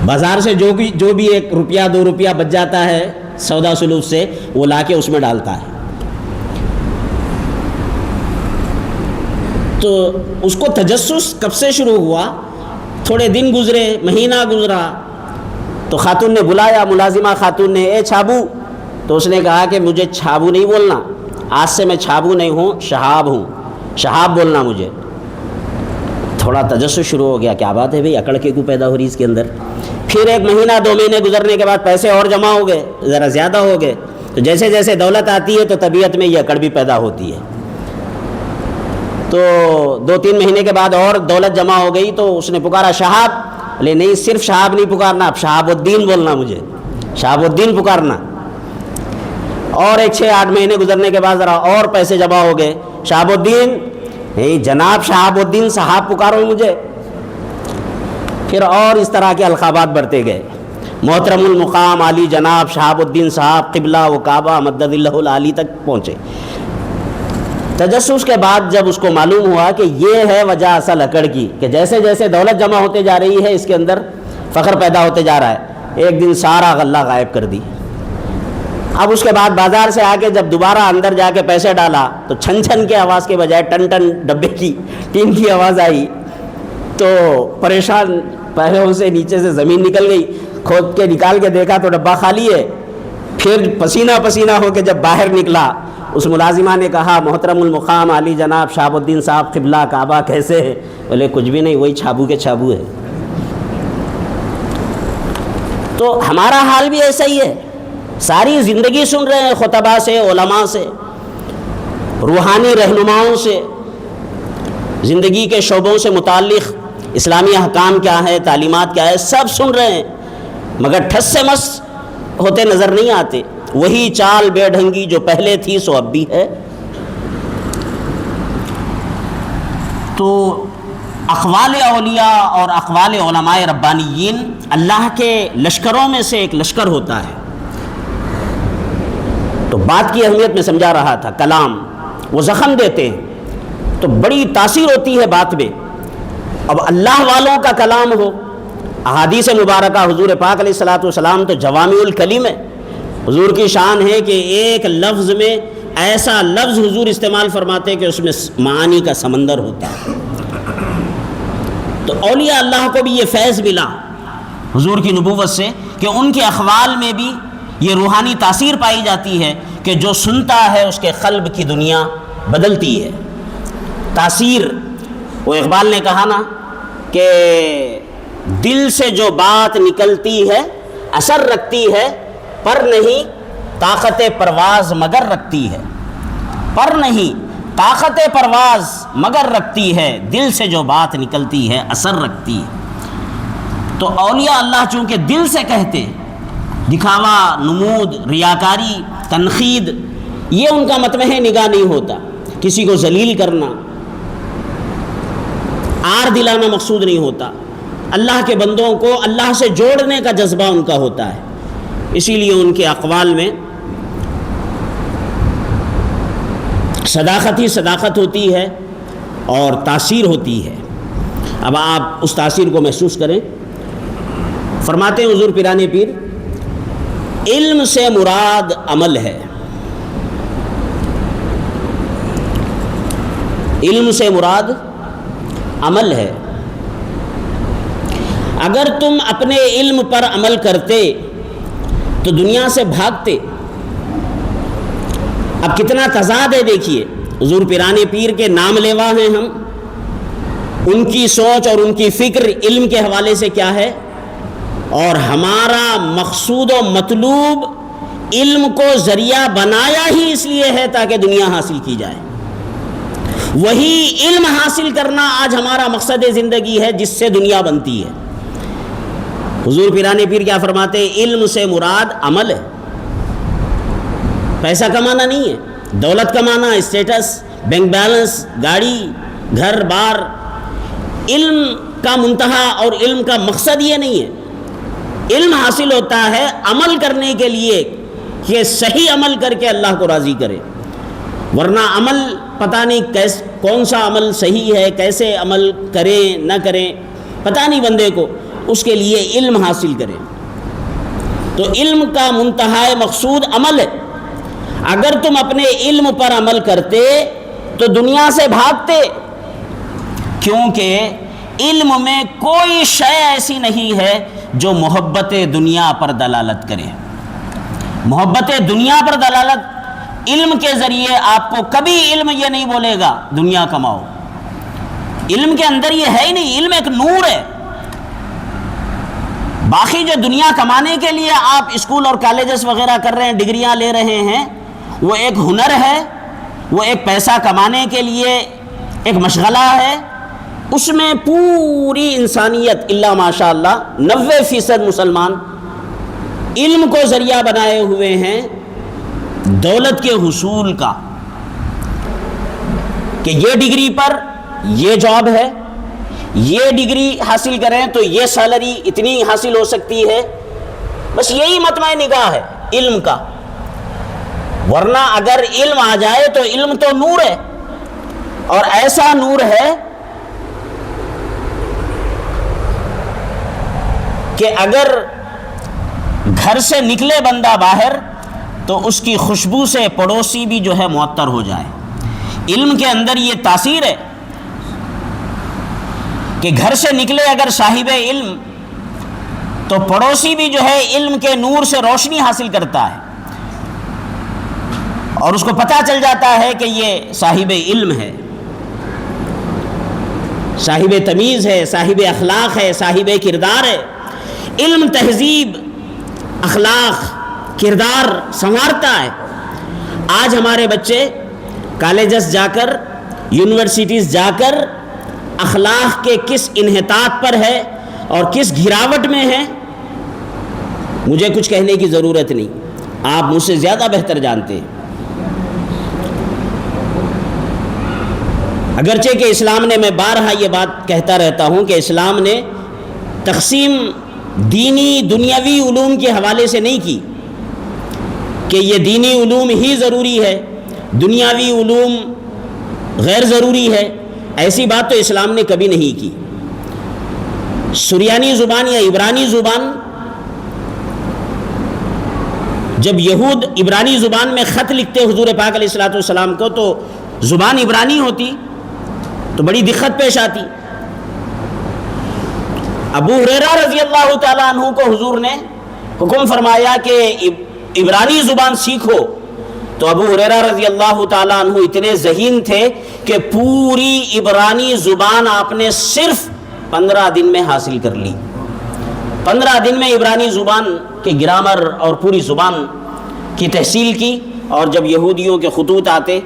بازار سے جو بھی 1 روپیہ 2 روپیہ بچ جاتا ہے سودا سلوک سے، وہ لا کے اس میں ڈالتا ہے۔ تو اس کو تجسس کب سے شروع ہوا، تھوڑے دن گزرے، مہینہ گزرا، تو خاتون نے بلایا، ملازمہ خاتون نے، اے چھابو، تو اس نے کہا کہ مجھے چھابو نہیں بولنا، آج سے میں چھابو نہیں ہوں، شہاب ہوں، شہاب بولنا مجھے۔ تھوڑا تجسس شروع ہو گیا، کیا بات ہے بھئی، اکڑ کے کیوں پیدا ہو رہی اس کے اندر۔ پھر 1 مہینہ 2 مہینے گزرنے کے بعد پیسے اور جمع ہو گئے، ذرا زیادہ ہو گئے، تو جیسے جیسے دولت آتی ہے تو طبیعت میں یہ اکڑ بھی پیدا ہوتی ہے۔ تو 2-3 مہینے کے بعد اور دولت جمع ہو گئی، تو اس نے پکارا شہاب، بولے نہیں، صرف شہاب نہیں پکارنا، اب شہاب الدین بولنا مجھے، شہاب الدین پکارنا۔ اور 6-8 مہینے گزرنے کے بعد ذرا اور پیسے جمع ہو گئے، شہاب الدین، جناب شہاب الدین صاحب پکارو مجھے۔ پھر اور اس طرح کے القابات بڑھتے گئے، محترم المقام علی جناب شہاب الدین صاحب قبلہ و کعبہ مدد اللہ العالی تک پہنچے۔ تجسس کے بعد جب اس کو معلوم ہوا کہ یہ ہے وجہ اصل اکڑ کی، کہ جیسے جیسے دولت جمع ہوتے جا رہی ہے اس کے اندر فخر پیدا ہوتے جا رہا ہے، ایک دن سارا غلہ غائب کر دی۔ اب اس کے بعد بازار سے آ کے جب دوبارہ اندر جا کے پیسے ڈالا تو چھن چھن کے آواز کے بجائے ٹن ٹن ڈبے کی ٹین کی آواز آئی، تو پریشان پیروں سے نیچے سے زمین نکل گئی، کھود کے نکال کے دیکھا تو ڈبہ خالی ہے۔ پھر پسینہ پسینہ ہو کے جب باہر نکلا، اس ملازمہ نے کہا محترم المقام علی جناب شہاب الدین صاحب قبلہ کعبہ کیسے ہے؟ بولے کچھ بھی نہیں، وہی چھابو کے چھابو ہے۔ تو ہمارا حال بھی ایسا ہی ہے، ساری زندگی سن رہے ہیں خطبہ سے، علماء سے، روحانی رہنماؤں سے، زندگی کے شعبوں سے متعلق اسلامی احکام کیا ہے، تعلیمات کیا ہے، سب سن رہے ہیں، مگر ٹھس سے مس ہوتے نظر نہیں آتے۔ وہی چال بے ڈھنگی جو پہلے تھی سو اب بھی ہے۔ تو اقوال اولیاء اور اقوال علماء ربانیین اللہ کے لشکروں میں سے ایک لشکر ہوتا ہے۔ تو بات کی اہمیت میں سمجھا رہا تھا، کلام وہ زخم دیتے ہیں تو بڑی تاثیر ہوتی ہے بات میں. اب اللہ والوں کا کلام ہو، احادیث مبارکہ، حضور پاک علیہ الصلوۃ والسلام تو جوامع الکلم ہے. حضور کی شان ہے کہ ایک لفظ میں ایسا لفظ حضور استعمال فرماتے کہ اس میں معانی کا سمندر ہوتا ہے. تو اولیاء اللہ کو بھی یہ فیض ملا حضور کی نبوت سے کہ ان کے اقوال میں بھی یہ روحانی تاثیر پائی جاتی ہے کہ جو سنتا ہے اس کے قلب کی دنیا بدلتی ہے. تاثیر، وہ اقبال نے کہا نا کہ دل سے جو بات نکلتی ہے اثر رکھتی ہے، پر نہیں طاقت پرواز مگر رکھتی ہے. پر نہیں طاقت پرواز مگر رکھتی ہے، دل سے جو بات نکلتی ہے اثر رکھتی ہے. تو اولیاء اللہ چونکہ دل سے کہتے، دکھاوا، نمود، ریاکاری، تنقید یہ ان کا مطمح نگاہ نہیں ہوتا. کسی کو ذلیل کرنا، آر دلانا مقصود نہیں ہوتا. اللہ کے بندوں کو اللہ سے جوڑنے کا جذبہ ان کا ہوتا ہے. اسی لیے ان کے اقوال میں صداقت ہی صداقت ہوتی ہے اور تاثیر ہوتی ہے. اب آپ اس تاثیر کو محسوس کریں. فرماتے ہیں حضور پیران پیر، علم سے مراد عمل ہے. علم سے مراد عمل ہے. اگر تم اپنے علم پر عمل کرتے تو دنیا سے بھاگتے. اب کتنا تضاد ہے دیکھیے. حضور پیران پیر کے نام لیوا ہیں ہم، ان کی سوچ اور ان کی فکر علم کے حوالے سے کیا ہے، اور ہمارا مقصود و مطلوب علم کو ذریعہ بنایا ہی اس لیے ہے تاکہ دنیا حاصل کی جائے. وہی علم حاصل کرنا آج ہمارا مقصد زندگی ہے جس سے دنیا بنتی ہے. حضور پیران پیر کیا فرماتے ہیں؟ علم سے مراد عمل ہے. پیسہ کمانا نہیں ہے، دولت کمانا، اسٹیٹس، بینک بیلنس، گاڑی، گھر بار. علم کا منتہا اور علم کا مقصد یہ نہیں ہے. علم حاصل ہوتا ہے عمل کرنے کے لیے کہ صحیح عمل کر کے اللہ کو راضی کرے. ورنہ عمل پتہ نہیں کون سا عمل صحیح ہے، کیسے عمل کریں نہ کریں پتہ نہیں بندے کو. اس کے لیے علم حاصل کریں. تو علم کا منتہا مقصود عمل ہے. اگر تم اپنے علم پر عمل کرتے تو دنیا سے بھاگتے، کیونکہ علم میں کوئی شے ایسی نہیں ہے جو محبت دنیا پر دلالت کرے. محبت دنیا پر دلالت، علم کے ذریعے آپ کو کبھی علم یہ نہیں بولے گا دنیا کماؤ. علم کے اندر یہ ہے ہی نہیں. علم ایک نور ہے. باقی جو دنیا کمانے کے لیے آپ اسکول اور کالجز وغیرہ کر رہے ہیں، ڈگریاں لے رہے ہیں، وہ ایک ہنر ہے، وہ ایک پیسہ کمانے کے لیے ایک مشغلہ ہے. اس میں پوری انسانیت الا ماشاء اللہ 90% مسلمان علم کو ذریعہ بنائے ہوئے ہیں دولت کے حصول کا، کہ یہ ڈگری پر یہ جاب ہے، یہ ڈگری حاصل کریں تو یہ سیلری اتنی حاصل ہو سکتی ہے. بس یہی مطمع نگاہ ہے علم کا. ورنہ اگر علم آ جائے تو علم تو نور ہے، اور ایسا نور ہے کہ اگر گھر سے نکلے بندہ باہر تو اس کی خوشبو سے پڑوسی بھی جو ہے معطر ہو جائے. علم کے اندر یہ تاثیر ہے کہ گھر سے نکلے اگر صاحب علم تو پڑوسی بھی جو ہے علم کے نور سے روشنی حاصل کرتا ہے، اور اس کو پتہ چل جاتا ہے کہ یہ صاحب علم ہے، صاحب تمیز ہے، صاحب اخلاق ہے، صاحب کردار ہے. علم تہذیب، اخلاق، کردار سنوارتا ہے. آج ہمارے بچے کالجز جا کر، یونیورسٹیز جا کر اخلاق کے کس انحطاط پر ہے اور کس گھراوٹ میں ہے، مجھے کچھ کہنے کی ضرورت نہیں. آپ مجھ سے زیادہ بہتر جانتے ہیں. اگرچہ کہ اسلام نے، میں بارہا یہ بات کہتا رہتا ہوں کہ اسلام نے تقسیم دینی دنیاوی علوم کے حوالے سے نہیں کی کہ یہ دینی علوم ہی ضروری ہے دنیاوی علوم غیر ضروری ہے، ایسی بات تو اسلام نے کبھی نہیں کی۔ سریانی زبان یا عبرانی زبان، جب یہود عبرانی زبان میں خط لکھتے حضور پاک علیہ الصلوۃ والسلام کو تو زبان عبرانی ہوتی تو بڑی دقت پیش آتی۔ ابو ہریرہ رضی اللہ تعالیٰ عنہ کو حضور نے حکم فرمایا کہ عبرانی زبان سیکھو، تو ابو ہریرہ رضی اللہ تعالیٰ عنہ اتنے ذہین تھے کہ پوری عبرانی زبان آپ نے صرف 15 دن میں حاصل کر لی۔ 15 دن میں عبرانی زبان کے گرامر اور پوری زبان کی تحصیل کی، اور جب یہودیوں کے خطوط آتے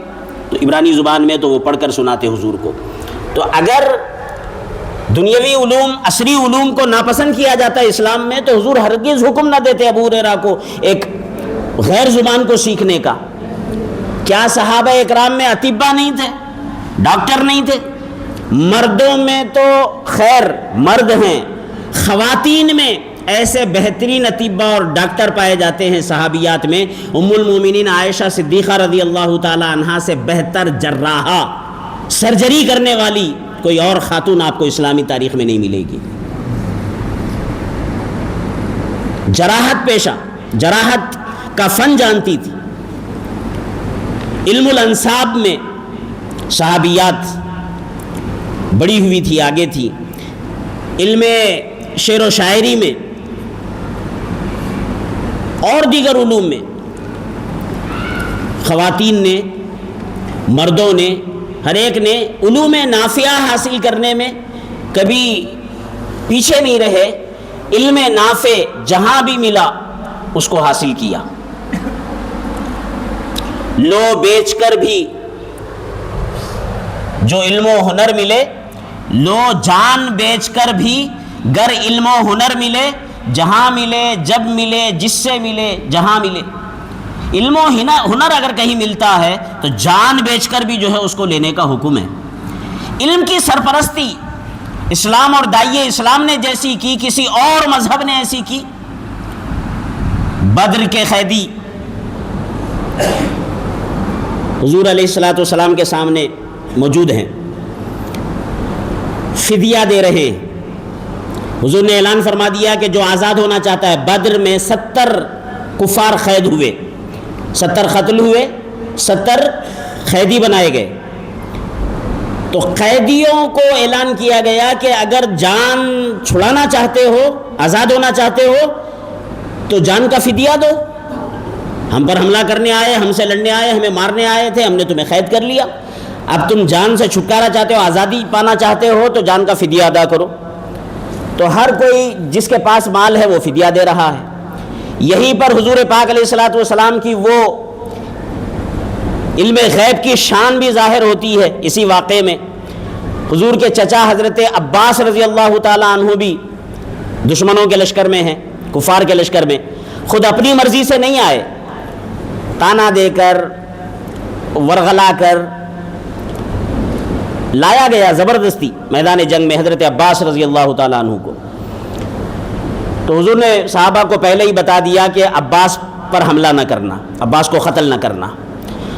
تو عبرانی زبان میں تو وہ پڑھ کر سناتے حضور کو۔ تو اگر دنیاوی علوم، عصری علوم کو ناپسند کیا جاتا ہے اسلام میں، تو حضور ہرگز حکم نہ دیتے ابو ہریرہ کو ایک غیر زبان کو سیکھنے کا۔ کیا صحابہ اکرام میں اطباء نہیں تھے، ڈاکٹر نہیں تھے؟ مردوں میں تو خیر مرد ہیں، خواتین میں ایسے بہترین اطباء اور ڈاکٹر پائے جاتے ہیں صحابیات میں۔ ام المومنین عائشہ صدیقہ رضی اللہ تعالی عنہا سے بہتر جراحہ، سرجری کرنے والی کوئی اور خاتون آپ کو اسلامی تاریخ میں نہیں ملے گی۔ جراحت پیشہ، جراحت کا فن جانتی تھی۔ علم الانساب میں صحابیات بڑی ہوئی تھی، آگے تھی۔ علم شعر و شاعری میں اور دیگر علوم میں خواتین نے، مردوں نے، ہر ایک نے علوم نافعہ حاصل کرنے میں کبھی پیچھے نہیں رہے۔ علم نافع جہاں بھی ملا اس کو حاصل کیا۔ لو بیچ کر بھی جو علم و ہنر ملے، لو جان بیچ کر بھی گر علم و ہنر ملے، جہاں ملے، جب ملے، جس سے ملے، جہاں ملے۔ علم و ہنر اگر کہیں ملتا ہے تو جان بیچ کر بھی جو ہے اس کو لینے کا حکم ہے۔ علم کی سرپرستی اسلام اور داعیے اسلام نے جیسی کی، کسی اور مذہب نے ایسی کی؟ بدر کے قیدی حضور علیہ الصلوۃ والسلام کے سامنے موجود ہیں، فدیہ دے رہے ہیں۔ حضور نے اعلان فرما دیا کہ جو آزاد ہونا چاہتا ہے۔ بدر میں 70 کفار قید ہوئے، 70 قتل ہوئے، 70 قیدی بنائے گئے۔ تو قیدیوں کو اعلان کیا گیا کہ اگر جان چھڑانا چاہتے ہو، آزاد ہونا چاہتے ہو تو جان کا فدیہ دو۔ ہم پر حملہ کرنے آئے، ہم سے لڑنے آئے، ہمیں مارنے آئے تھے، ہم نے تمہیں قید کر لیا، اب تم جان سے چھٹکارا چاہتے ہو، آزادی پانا چاہتے ہو تو جان کا فدیہ ادا کرو۔ تو ہر کوئی جس کے پاس مال ہے وہ فدیہ دے رہا ہے۔ یہیں پر حضور پاک علیہ الصلوۃ والسلام کی وہ علم غیب کی شان بھی ظاہر ہوتی ہے۔ اسی واقعے میں حضور کے چچا حضرت عباس رضی اللہ تعالی عنہ بھی دشمنوں کے لشکر میں ہیں، کفار کے لشکر میں، خود اپنی مرضی سے نہیں آئے، تانا دے کر، ورغلا کر لایا گیا زبردستی میدان جنگ میں حضرت عباس رضی اللہ تعالیٰ عنہ کو۔ تو حضور نے صحابہ کو پہلے ہی بتا دیا کہ عباس پر حملہ نہ کرنا، عباس کو قتل نہ کرنا،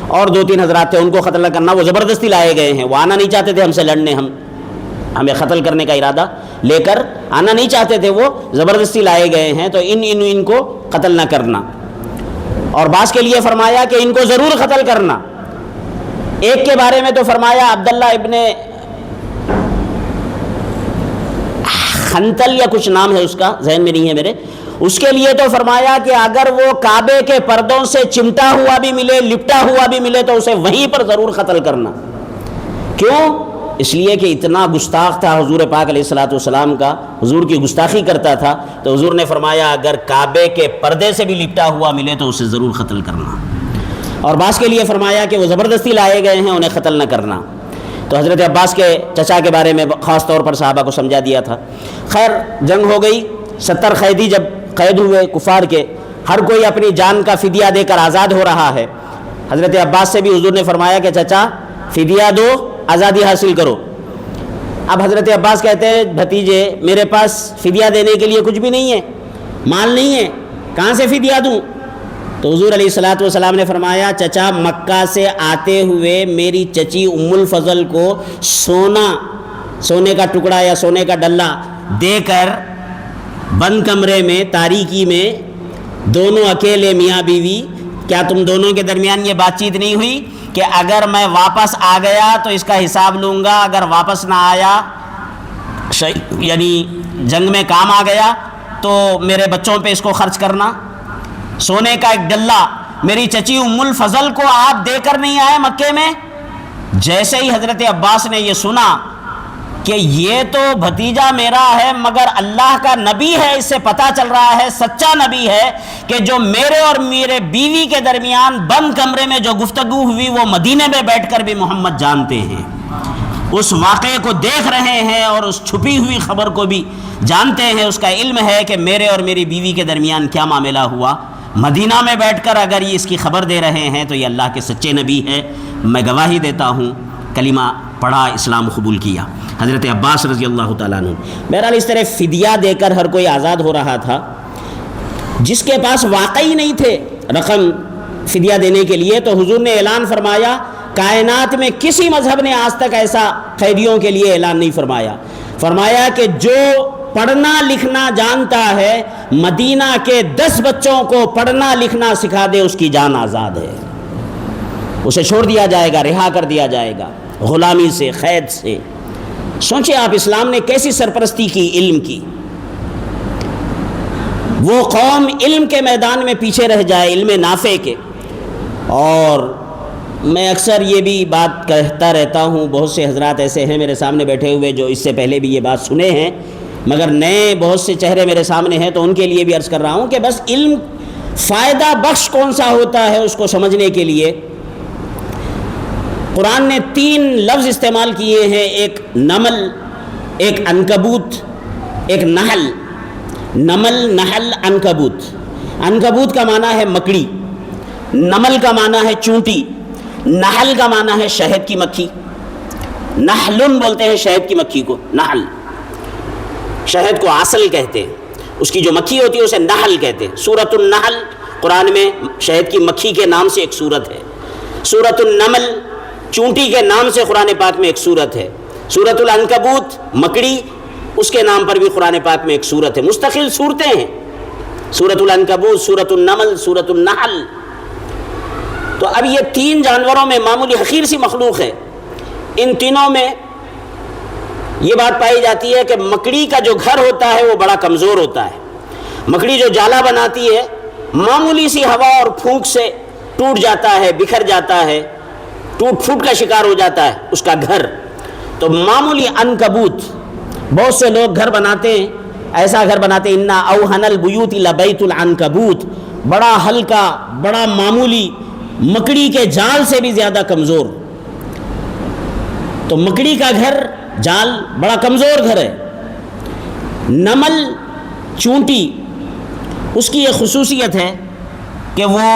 اور 2-3 حضرات تھے ان کو قتل نہ کرنا۔ وہ زبردستی لائے گئے ہیں، وہ آنا نہیں چاہتے تھے ہم سے لڑنے، ہمیں قتل کرنے کا ارادہ لے کر آنا نہیں چاہتے تھے، وہ زبردستی لائے گئے ہیں، تو ان کو قتل نہ کرنا۔ اور بعض کے لیے فرمایا کہ ان کو ضرور قتل کرنا۔ ایک کے بارے میں تو فرمایا عبداللہ ابن خنتل یا کچھ نام ہے اس کا، ذہن میں نہیں ہے میرے، اس کے لیے تو فرمایا کہ اگر وہ کعبے کے پردوں سے چمٹا ہوا بھی ملے، لپٹا ہوا بھی ملے تو اسے وہیں پر ضرور قتل کرنا۔ کیوں؟ اس لیے کہ اتنا گستاخ تھا حضور پاک علیہ الصلوۃ والسلام کا، حضور کی گستاخی کرتا تھا، تو حضور نے فرمایا اگر کعبے کے پردے سے بھی لپٹا ہوا ملے تو اسے ضرور قتل کرنا۔ اور بعض کے لیے فرمایا کہ وہ زبردستی لائے گئے ہیں، انہیں قتل نہ کرنا۔ تو حضرت عباس کے چچا کے بارے میں خاص طور پر صحابہ کو سمجھا دیا تھا۔ خیر جنگ ہو گئی، 70 قیدی جب قید ہوئے کفار کے، ہر کوئی اپنی جان کا فدیہ دے کر آزاد ہو رہا ہے۔ حضرت عباس سے بھی حضور نے فرمایا کہ چچا فدیہ دو، آزادی حاصل کرو۔ اب حضرت عباس کہتے ہیں بھتیجے میرے پاس فدیہ دینے کے لیے کچھ بھی نہیں ہے، مال نہیں ہے، کہاں سے فدیہ دوں؟ تو حضور علیہ الصلوۃ والسلام نے فرمایا چچا مکہ سے آتے ہوئے میری چچی ام الفضل کو سونے کا ٹکڑا یا سونے کا ڈلہ دے کر بند کمرے میں تاریکی میں دونوں اکیلے میاں بیوی، کیا تم دونوں کے درمیان یہ بات چیت نہیں ہوئی کہ اگر میں واپس آ گیا تو اس کا حساب لوں گا، اگر واپس نہ آیا یعنی جنگ میں کام آ گیا تو میرے بچوں پہ اس کو خرچ کرنا؟ سونے کا ایک ڈلہ میری چچی ام الفضل کو آپ دے کر نہیں آئے مکے میں؟ جیسے ہی حضرت عباس نے یہ سنا کہ یہ تو بھتیجا میرا ہے مگر اللہ کا نبی ہے، اس سے پتہ چل رہا ہے سچا نبی ہے کہ جو میرے اور میرے بیوی کے درمیان بند کمرے میں جو گفتگو ہوئی وہ مدینے میں بیٹھ کر بھی محمد جانتے ہیں، اس واقعے کو دیکھ رہے ہیں اور اس چھپی ہوئی خبر کو بھی جانتے ہیں، اس کا علم ہے کہ میرے اور میری بیوی کے درمیان کیا معاملہ ہوا، مدینہ میں بیٹھ کر اگر یہ اس کی خبر دے رہے ہیں تو یہ اللہ کے سچے نبی ہے، میں گواہی دیتا ہوں، کلمہ پڑھا، اسلام قبول کیا۔ حضرت عباس رضی اللہ تعالیٰ عنہ بہرحال اس طرح فدیہ دے کر ہر کوئی آزاد ہو رہا تھا، جس کے پاس واقعی نہیں تھے رقم فدیہ دینے کے لیے، تو حضور نے اعلان فرمایا، کائنات میں کسی مذہب نے آج تک ایسا قیدیوں کے لیے اعلان نہیں فرمایا کہ جو پڑھنا لکھنا جانتا ہے مدینہ کے 10 بچوں کو پڑھنا لکھنا سکھا دے اس کی جان آزاد ہے، اسے چھوڑ دیا جائے گا، رہا کر دیا جائے گا غلامی سے، قید سے۔ سوچیں آپ، اسلام نے کیسی سرپرستی کی علم کی، وہ قوم علم کے میدان میں پیچھے رہ جائے، علم نافع کے۔ اور میں اکثر یہ بھی بات کہتا رہتا ہوں، بہت سے حضرات ایسے ہیں میرے سامنے بیٹھے ہوئے جو اس سے پہلے بھی یہ بات سنے ہیں، مگر نئے بہت سے چہرے میرے سامنے ہیں تو ان کے لیے بھی عرض کر رہا ہوں کہ بس علم فائدہ بخش کون سا ہوتا ہے اس کو سمجھنے کے لیے قرآن نے 3 لفظ استعمال کیے ہیں، ایک نمل، ایک عنکبوت، ایک نحل۔ نمل، نحل، عنکبوت۔ عنکبوت کا معنی ہے مکڑی، نمل کا معنی ہے چونٹی، نحل کا معنی ہے شہد کی مکھی۔ نحلن بولتے ہیں شہد کی مکھی کو، نحل۔ شہد کو عسل کہتے ہیں، اس کی جو مکھی ہوتی ہے اسے نحل کہتے ہیں۔ سورۃ النحل قرآن میں شہد کی مکھی کے نام سے ایک سورت ہے۔ سورۃ النمل چونٹی کے نام سے قرآن پاک میں ایک سورت ہے۔ سورۃ العنکبوت مکڑی، اس کے نام پر بھی قرآن پاک میں ایک سورت ہے۔ مستقل سورتیں ہیں، سورۃ العنکبوت، سورۃ النمل، سورۃ النحل۔ تو اب یہ 3 جانوروں میں معمولی حقیر سی مخلوق ہے، ان تینوں میں یہ بات پائی جاتی ہے کہ مکڑی کا جو گھر ہوتا ہے وہ بڑا کمزور ہوتا ہے۔ مکڑی جو جالا بناتی ہے معمولی سی ہوا اور پھونک سے ٹوٹ جاتا ہے، بکھر جاتا ہے، ٹوٹ پھوٹ کا شکار ہو جاتا ہے اس کا گھر۔ تو معمولی عنکبوت، بہت سے لوگ گھر بناتے ہیں، ایسا گھر بناتے ہیں، انا اوہن البیوت لبیت العنکبوت، بڑا ہلکا، بڑا معمولی، مکڑی کے جال سے بھی زیادہ کمزور۔ تو مکڑی کا گھر، جال، بڑا کمزور گھر ہے۔ نمل، چونٹی، اس کی یہ خصوصیت ہے کہ وہ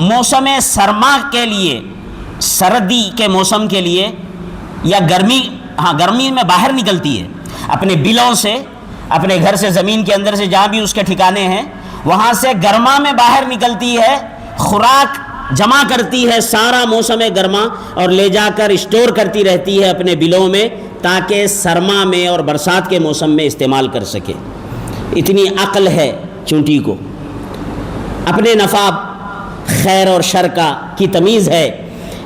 موسم سرما کے لیے، سردی کے موسم کے لیے یا گرمی میں باہر نکلتی ہے اپنے بلوں سے، اپنے گھر سے، زمین کے اندر سے، جہاں بھی اس کے ٹھکانے ہیں وہاں سے گرما میں باہر نکلتی ہے، خوراک جمع کرتی ہے سارا موسم گرما اور لے جا کر اسٹور کرتی رہتی ہے اپنے بلوں میں تاکہ سرما میں اور برسات کے موسم میں استعمال کر سکے۔ اتنی عقل ہے چونٹی کو، اپنے نفع خیر اور شر کی تمیز ہے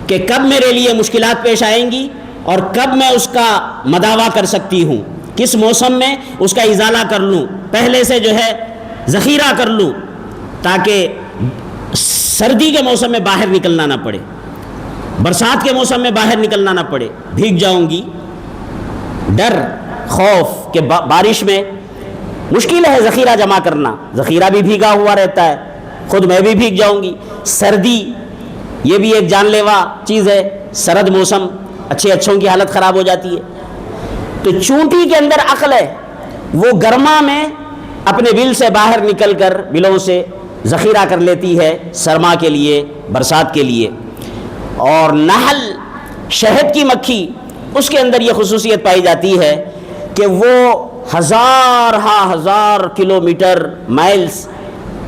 کہ کب میرے لیے مشکلات پیش آئیں گی اور کب میں اس کا مداوع کر سکتی ہوں، کس موسم میں اس کا ازالہ کر لوں، پہلے سے جو ہے ذخیرہ کر لوں تاکہ سردی کے موسم میں باہر نکلنا نہ پڑے، برسات کے موسم میں باہر نکلنا نہ پڑے۔ بھیگ جاؤں گی، ڈر، خوف کہ بارش میں مشکل ہے ذخیرہ جمع کرنا، ذخیرہ بھی بھیگا ہوا رہتا ہے، خود میں بھی بھیگ جاؤں گی۔ سردی، یہ بھی ایک جان لیوا چیز ہے، سرد موسم، اچھوں کی حالت خراب ہو جاتی ہے۔ تو چونٹی کے اندر عقل ہے، وہ گرما میں اپنے بل سے باہر نکل کر بلوں سے ذخیرہ کر لیتی ہے سرما کے لیے، برسات کے لیے۔ اور نحل، شہد کی مکھی، اس کے اندر یہ خصوصیت پائی جاتی ہے کہ وہ ہزار کلومیٹر، مائلز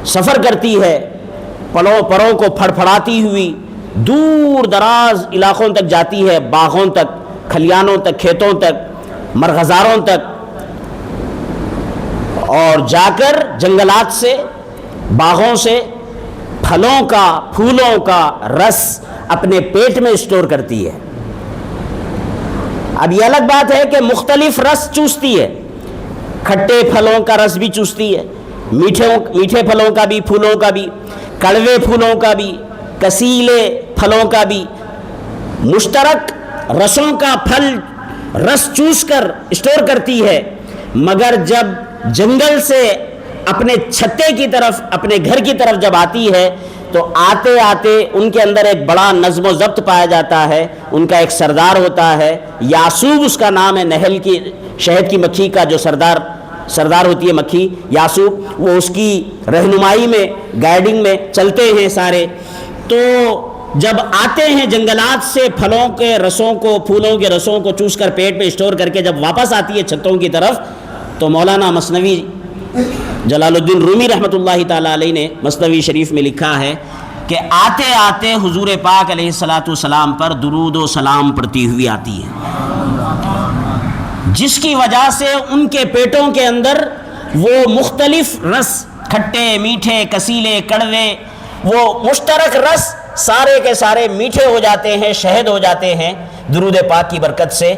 سفر کرتی ہے پروں کو پھڑپھڑاتی ہوئی دور دراز علاقوں تک جاتی ہے، باغوں تک، کھلیانوں تک، کھیتوں تک، مرغزاروں تک، اور جا کر جنگلات سے، باغوں سے پھلوں کا، پھولوں کا رس اپنے پیٹ میں اسٹور کرتی ہے۔ اب یہ الگ بات ہے کہ مختلف رس چوستی ہے، کھٹے پھلوں کا رس بھی چوستی ہے، میٹھے پھلوں کا بھی، پھولوں کا بھی، کڑوے پھولوں کا بھی، کسیلے پھلوں کا بھی، مشترک رسوں کا پھل رس چوس کر اسٹور کرتی ہے۔ مگر جب جنگل سے اپنے چھتے کی طرف، اپنے گھر کی طرف جب آتی ہے تو آتے آتے ان کے اندر ایک بڑا نظم و ضبط پایا جاتا ہے۔ ان کا ایک سردار ہوتا ہے، یاسوب اس کا نام ہے، نحل کی، شہد کی مکھی کا جو سردار ہوتی ہے مکھی، یاسوب، وہ اس کی رہنمائی میں، گائیڈنگ میں چلتے ہیں سارے۔ تو جب آتے ہیں جنگلات سے پھلوں کے رسوں کو، پھولوں کے رسوں کو چوس کر پیٹ میں اسٹور کر کے جب واپس آتی ہے چھتوں کی طرف، تو مولانا مثنوی جلال الدین رومی رحمۃ اللہ تعالیٰ علیہ نے مثنوی شریف میں لکھا ہے کہ آتے آتے حضور پاک علیہ الصلاۃ والسلام پر درود و سلام پڑتی ہوئی آتی ہے، جس کی وجہ سے ان کے پیٹوں کے اندر وہ مختلف رس، کھٹے، میٹھے، کسیلے، کڑوے، وہ مشترک رس سارے کے سارے میٹھے ہو جاتے ہیں، شہد ہو جاتے ہیں درود پاک کی برکت سے۔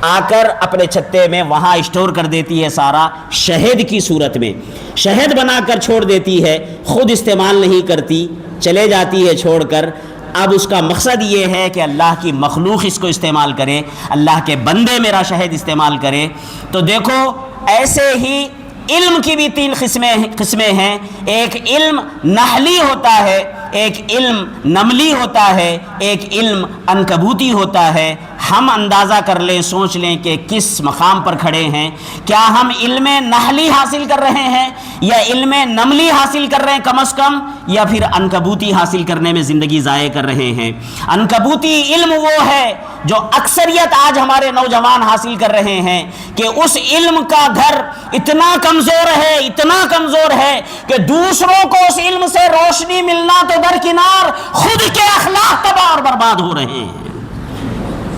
آ کر اپنے چھتے میں وہاں اسٹور کر دیتی ہے، سارا شہد کی صورت میں شہد بنا کر چھوڑ دیتی ہے، خود استعمال نہیں کرتی، چلے جاتی ہے چھوڑ کر۔ اب اس کا مقصد یہ ہے کہ اللہ کی مخلوق اس کو استعمال کرے، اللہ کے بندے میرا شہد استعمال کرے۔ تو دیکھو ایسے ہی علم کی بھی 3 قسمیں ہیں، ایک علم نحلی ہوتا ہے، ایک علم نملی ہوتا ہے، ایک علم عنکبوتی ہوتا ہے۔ ہم اندازہ کر لیں، سوچ لیں کہ کس مقام پر کھڑے ہیں، کیا ہم علم نحلی حاصل کر رہے ہیں یا علم نملی حاصل کر رہے ہیں کم از کم، یا پھر عنکبوتی حاصل کرنے میں زندگی ضائع کر رہے ہیں۔ عنکبوتی علم وہ ہے جو اکثریت آج ہمارے نوجوان حاصل کر رہے ہیں کہ اس علم کا گھر اتنا کمزور ہے، اتنا کمزور ہے کہ دوسروں کو اس علم سے روشنی ملنا تو درکنار، خود کے اخلاق تباہ اور برباد ہو رہے ہیں۔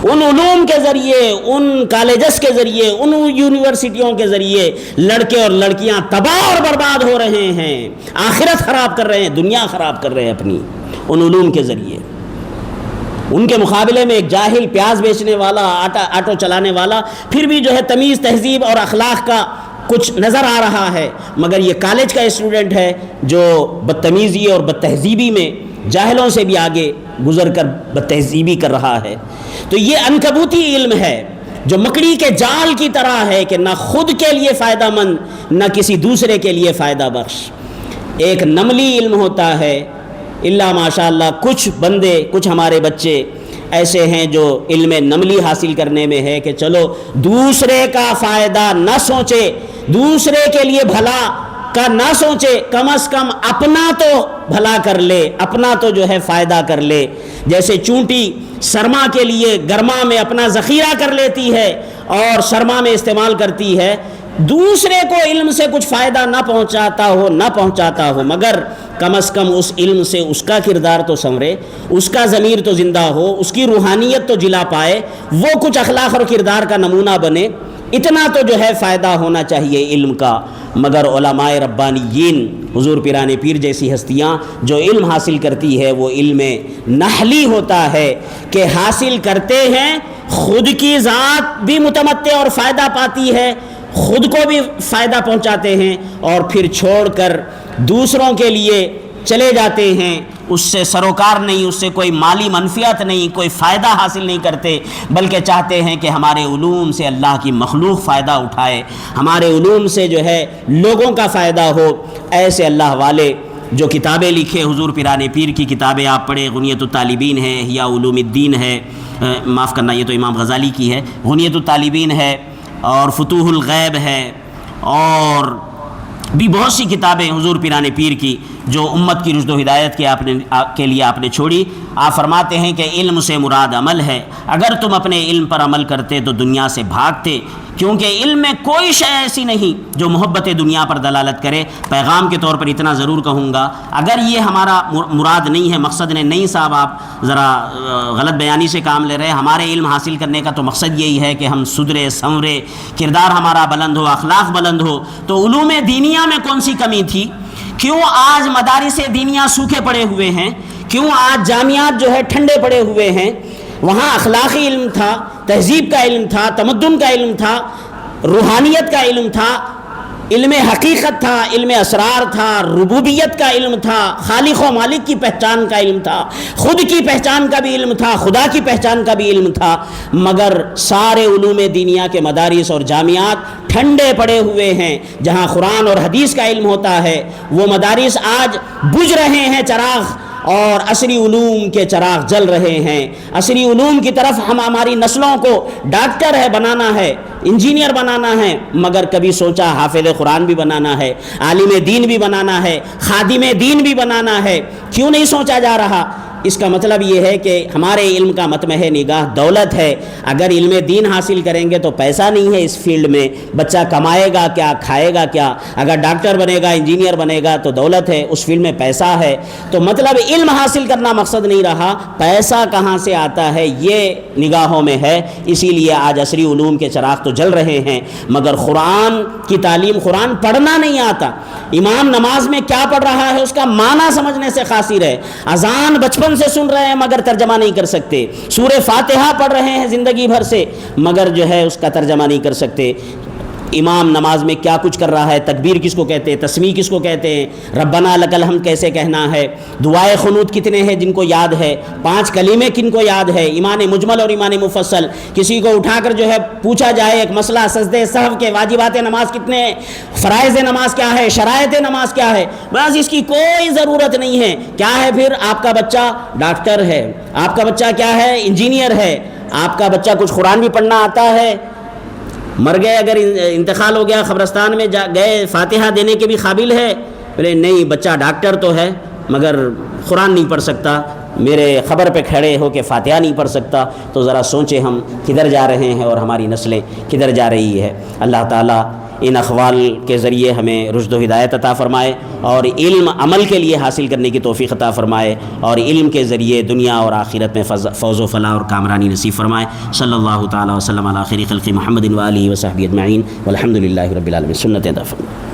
ان علوم کے ذریعے، ان کالجز کے ذریعے، ان یونیورسٹیوں کے ذریعے لڑکے اور لڑکیاں تباہ اور برباد ہو رہے ہیں، آخرت خراب کر رہے ہیں، دنیا خراب کر رہے ہیں اپنی، ان علوم کے ذریعے۔ ان کے مقابلے میں ایک جاہل پیاز بیچنے والا، آٹو چلانے والا، پھر بھی جو ہے تمیز، تہذیب اور اخلاق کا کچھ نظر آ رہا ہے، مگر یہ کالج کا اسٹوڈنٹ ہے جو بدتمیزی اور بدتہذیبی میں جاہلوں سے بھی آگے گزر کر بدتہذیبی کر رہا ہے۔ تو یہ عنکبوتی علم ہے جو مکڑی کے جال کی طرح ہے کہ نہ خود کے لیے فائدہ مند نہ کسی دوسرے کے لیے فائدہ بخش۔ ایک نملی علم ہوتا ہے، اللہ ماشاء اللہ کچھ بندے، کچھ ہمارے بچے ایسے ہیں جو علم نملی حاصل کرنے میں ہے کہ چلو دوسرے کا فائدہ نہ سوچے، دوسرے کے لیے بھلا کا نہ سوچے، کم از کم اپنا تو بھلا کر لے، اپنا تو جو ہے فائدہ کر لے۔ جیسے چونٹی سرما کے لیے گرما میں اپنا ذخیرہ کر لیتی ہے اور سرما میں استعمال کرتی ہے، دوسرے کو علم سے کچھ فائدہ نہ پہنچاتا ہو مگر کم از کم اس علم سے اس کا کردار تو سنورے، اس کا ضمیر تو زندہ ہو، اس کی روحانیت تو جلا پائے، وہ کچھ اخلاق اور کردار کا نمونہ بنے، اتنا تو جو ہے فائدہ ہونا چاہیے علم کا۔ مگر علماء ربانیین، حضور پیران پیر جیسی ہستیاں جو علم حاصل کرتی ہے وہ علم نحلی ہوتا ہے کہ حاصل کرتے ہیں، خود کی ذات بھی متمتع اور فائدہ پاتی ہے، خود کو بھی فائدہ پہنچاتے ہیں اور پھر چھوڑ کر دوسروں کے لیے چلے جاتے ہیں، اس سے سروکار نہیں، اس سے کوئی مالی منفعت نہیں، کوئی فائدہ حاصل نہیں کرتے، بلکہ چاہتے ہیں کہ ہمارے علوم سے اللہ کی مخلوق فائدہ اٹھائے، ہمارے علوم سے جو ہے لوگوں کا فائدہ ہو۔ ایسے اللہ والے جو کتابیں لکھے، حضور پیران پیر کی کتابیں آپ پڑھیں، غنیۃ الطالبین ہے، احیاء علوم الدین ہے، معاف کرنا یہ تو امام غزالی کی ہے، غنیۃ الطالبین ہے اور فتوح الغیب ہے، اور بھی بہت سی کتابیں حضور پیران پیر کی جو امت کی رشد و ہدایت کے لیے آپ نے چھوڑی۔ آپ فرماتے ہیں کہ علم سے مراد عمل ہے، اگر تم اپنے علم پر عمل کرتے تو دنیا سے بھاگتے، کیونکہ علم میں کوئی شے ایسی نہیں جو محبت دنیا پر دلالت کرے۔ پیغام کے طور پر اتنا ضرور کہوں گا، اگر یہ ہمارا مراد نہیں ہے، مقصد نہیں صاحب آپ ذرا غلط بیانی سے کام لے رہے ہیں، ہمارے علم حاصل کرنے کا تو مقصد یہی ہے کہ ہم سدھرے سنورے، کردار ہمارا بلند ہو، اخلاق بلند ہو۔ تو علوم دینیہ میں کون سی کمی تھی؟ کیوں آج مدارس دینیہ سوکھے پڑے ہوئے ہیں؟ کیوں آج جامعات جو ہے ٹھنڈے پڑے ہوئے ہیں؟ وہاں اخلاقی علم تھا، تہذیب کا علم تھا، تمدن کا علم تھا، روحانیت کا علم تھا، علم حقیقت تھا، علم اسرار تھا، ربوبیت کا علم تھا، خالق و مالک کی پہچان کا علم تھا، خود کی پہچان کا بھی علم تھا، خدا کی پہچان کا بھی علم تھا، مگر سارے علوم دینیہ کے مدارس اور جامعات ٹھنڈے پڑے ہوئے ہیں۔ جہاں قرآن اور حدیث کا علم ہوتا ہے وہ مدارس آج بجھ رہے ہیں چراغ، اور عصری علوم کے چراغ جل رہے ہیں۔ عصری علوم کی طرف ہماری نسلوں کو ڈاکٹر ہے بنانا ہے، انجینئر بنانا ہے، مگر کبھی سوچا حافظ قرآن بھی بنانا ہے، عالم دین بھی بنانا ہے، خادم دین بھی بنانا ہے، کیوں نہیں سوچا جا رہا؟ اس کا مطلب یہ ہے کہ ہمارے علم کا مطمح نگاہ دولت ہے۔ اگر علم دین حاصل کریں گے تو پیسہ نہیں ہے اس فیلڈ میں، بچہ کمائے گا کیا، کھائے گا کیا؟ اگر ڈاکٹر بنے گا، انجینئر بنے گا تو دولت ہے، اس فیلڈ میں پیسہ ہے۔ تو مطلب علم حاصل کرنا مقصد نہیں رہا، پیسہ کہاں سے آتا ہے یہ نگاہوں میں ہے۔ اسی لیے آج عصری علوم کے چراغ تو جل رہے ہیں، مگر قرآن کی تعلیم، قرآن پڑھنا نہیں آتا۔ امام نماز میں کیا پڑھ رہا ہے اس کا معنی سمجھنے سے قاصر ہے۔ اذان بچپن سے سن رہے ہیں مگر ترجمہ نہیں کر سکتے، سورہ فاتحہ پڑھ رہے ہیں زندگی بھر سے مگر جو ہے اس کا ترجمہ نہیں کر سکتے۔ امام نماز میں کیا کچھ کر رہا ہے، تکبیر کس کو کہتے ہیں، تسمیع کس کو کہتے ہیں، ربنا لک الحمد کیسے کہنا ہے، دعائے قنوت کتنے ہیں جن کو یاد ہے، 5 کلمے کن کو یاد ہے، ایمان مجمل اور ایمان مفصل۔ کسی کو اٹھا کر جو ہے پوچھا جائے ایک مسئلہ سجدے سہو کے، واجبات نماز کتنے ہیں، فرائض نماز کیا ہے، شرائط نماز کیا ہے، بس اس کی کوئی ضرورت نہیں ہے۔ کیا ہے پھر؟ آپ کا بچہ ڈاکٹر ہے، آپ کا بچہ کیا ہے، انجینئر ہے، آپ کا بچہ کچھ قرآن بھی پڑھنا آتا ہے، مر گئے، اگر انتقال ہو گیا قبرستان میں گئے، فاتحہ دینے کے بھی قابل ہے؟ بولے نہیں، بچہ ڈاکٹر تو ہے مگر قرآن نہیں پڑھ سکتا، میرے خبر پہ کھڑے ہو کے فاتحہ نہیں پڑھ سکتا۔ تو ذرا سوچیں ہم کدھر جا رہے ہیں اور ہماری نسلیں کدھر جا رہی ہے۔ اللہ تعالیٰ ان اقوال کے ذریعے ہمیں رشد و ہدایت عطا فرمائے، اور علم عمل کے لیے حاصل کرنے کی توفیق عطا فرمائے، اور علم کے ذریعے دنیا اور آخرت میں فوز و فلاح اور کامرانی نصیب فرمائے۔ صلی اللہ تعالیٰ وسلم علی خیر خلق محمد و آلہ و صحبہ اجمعین، والحمد للہ رب العالمین۔ سنت عطا فرمائے۔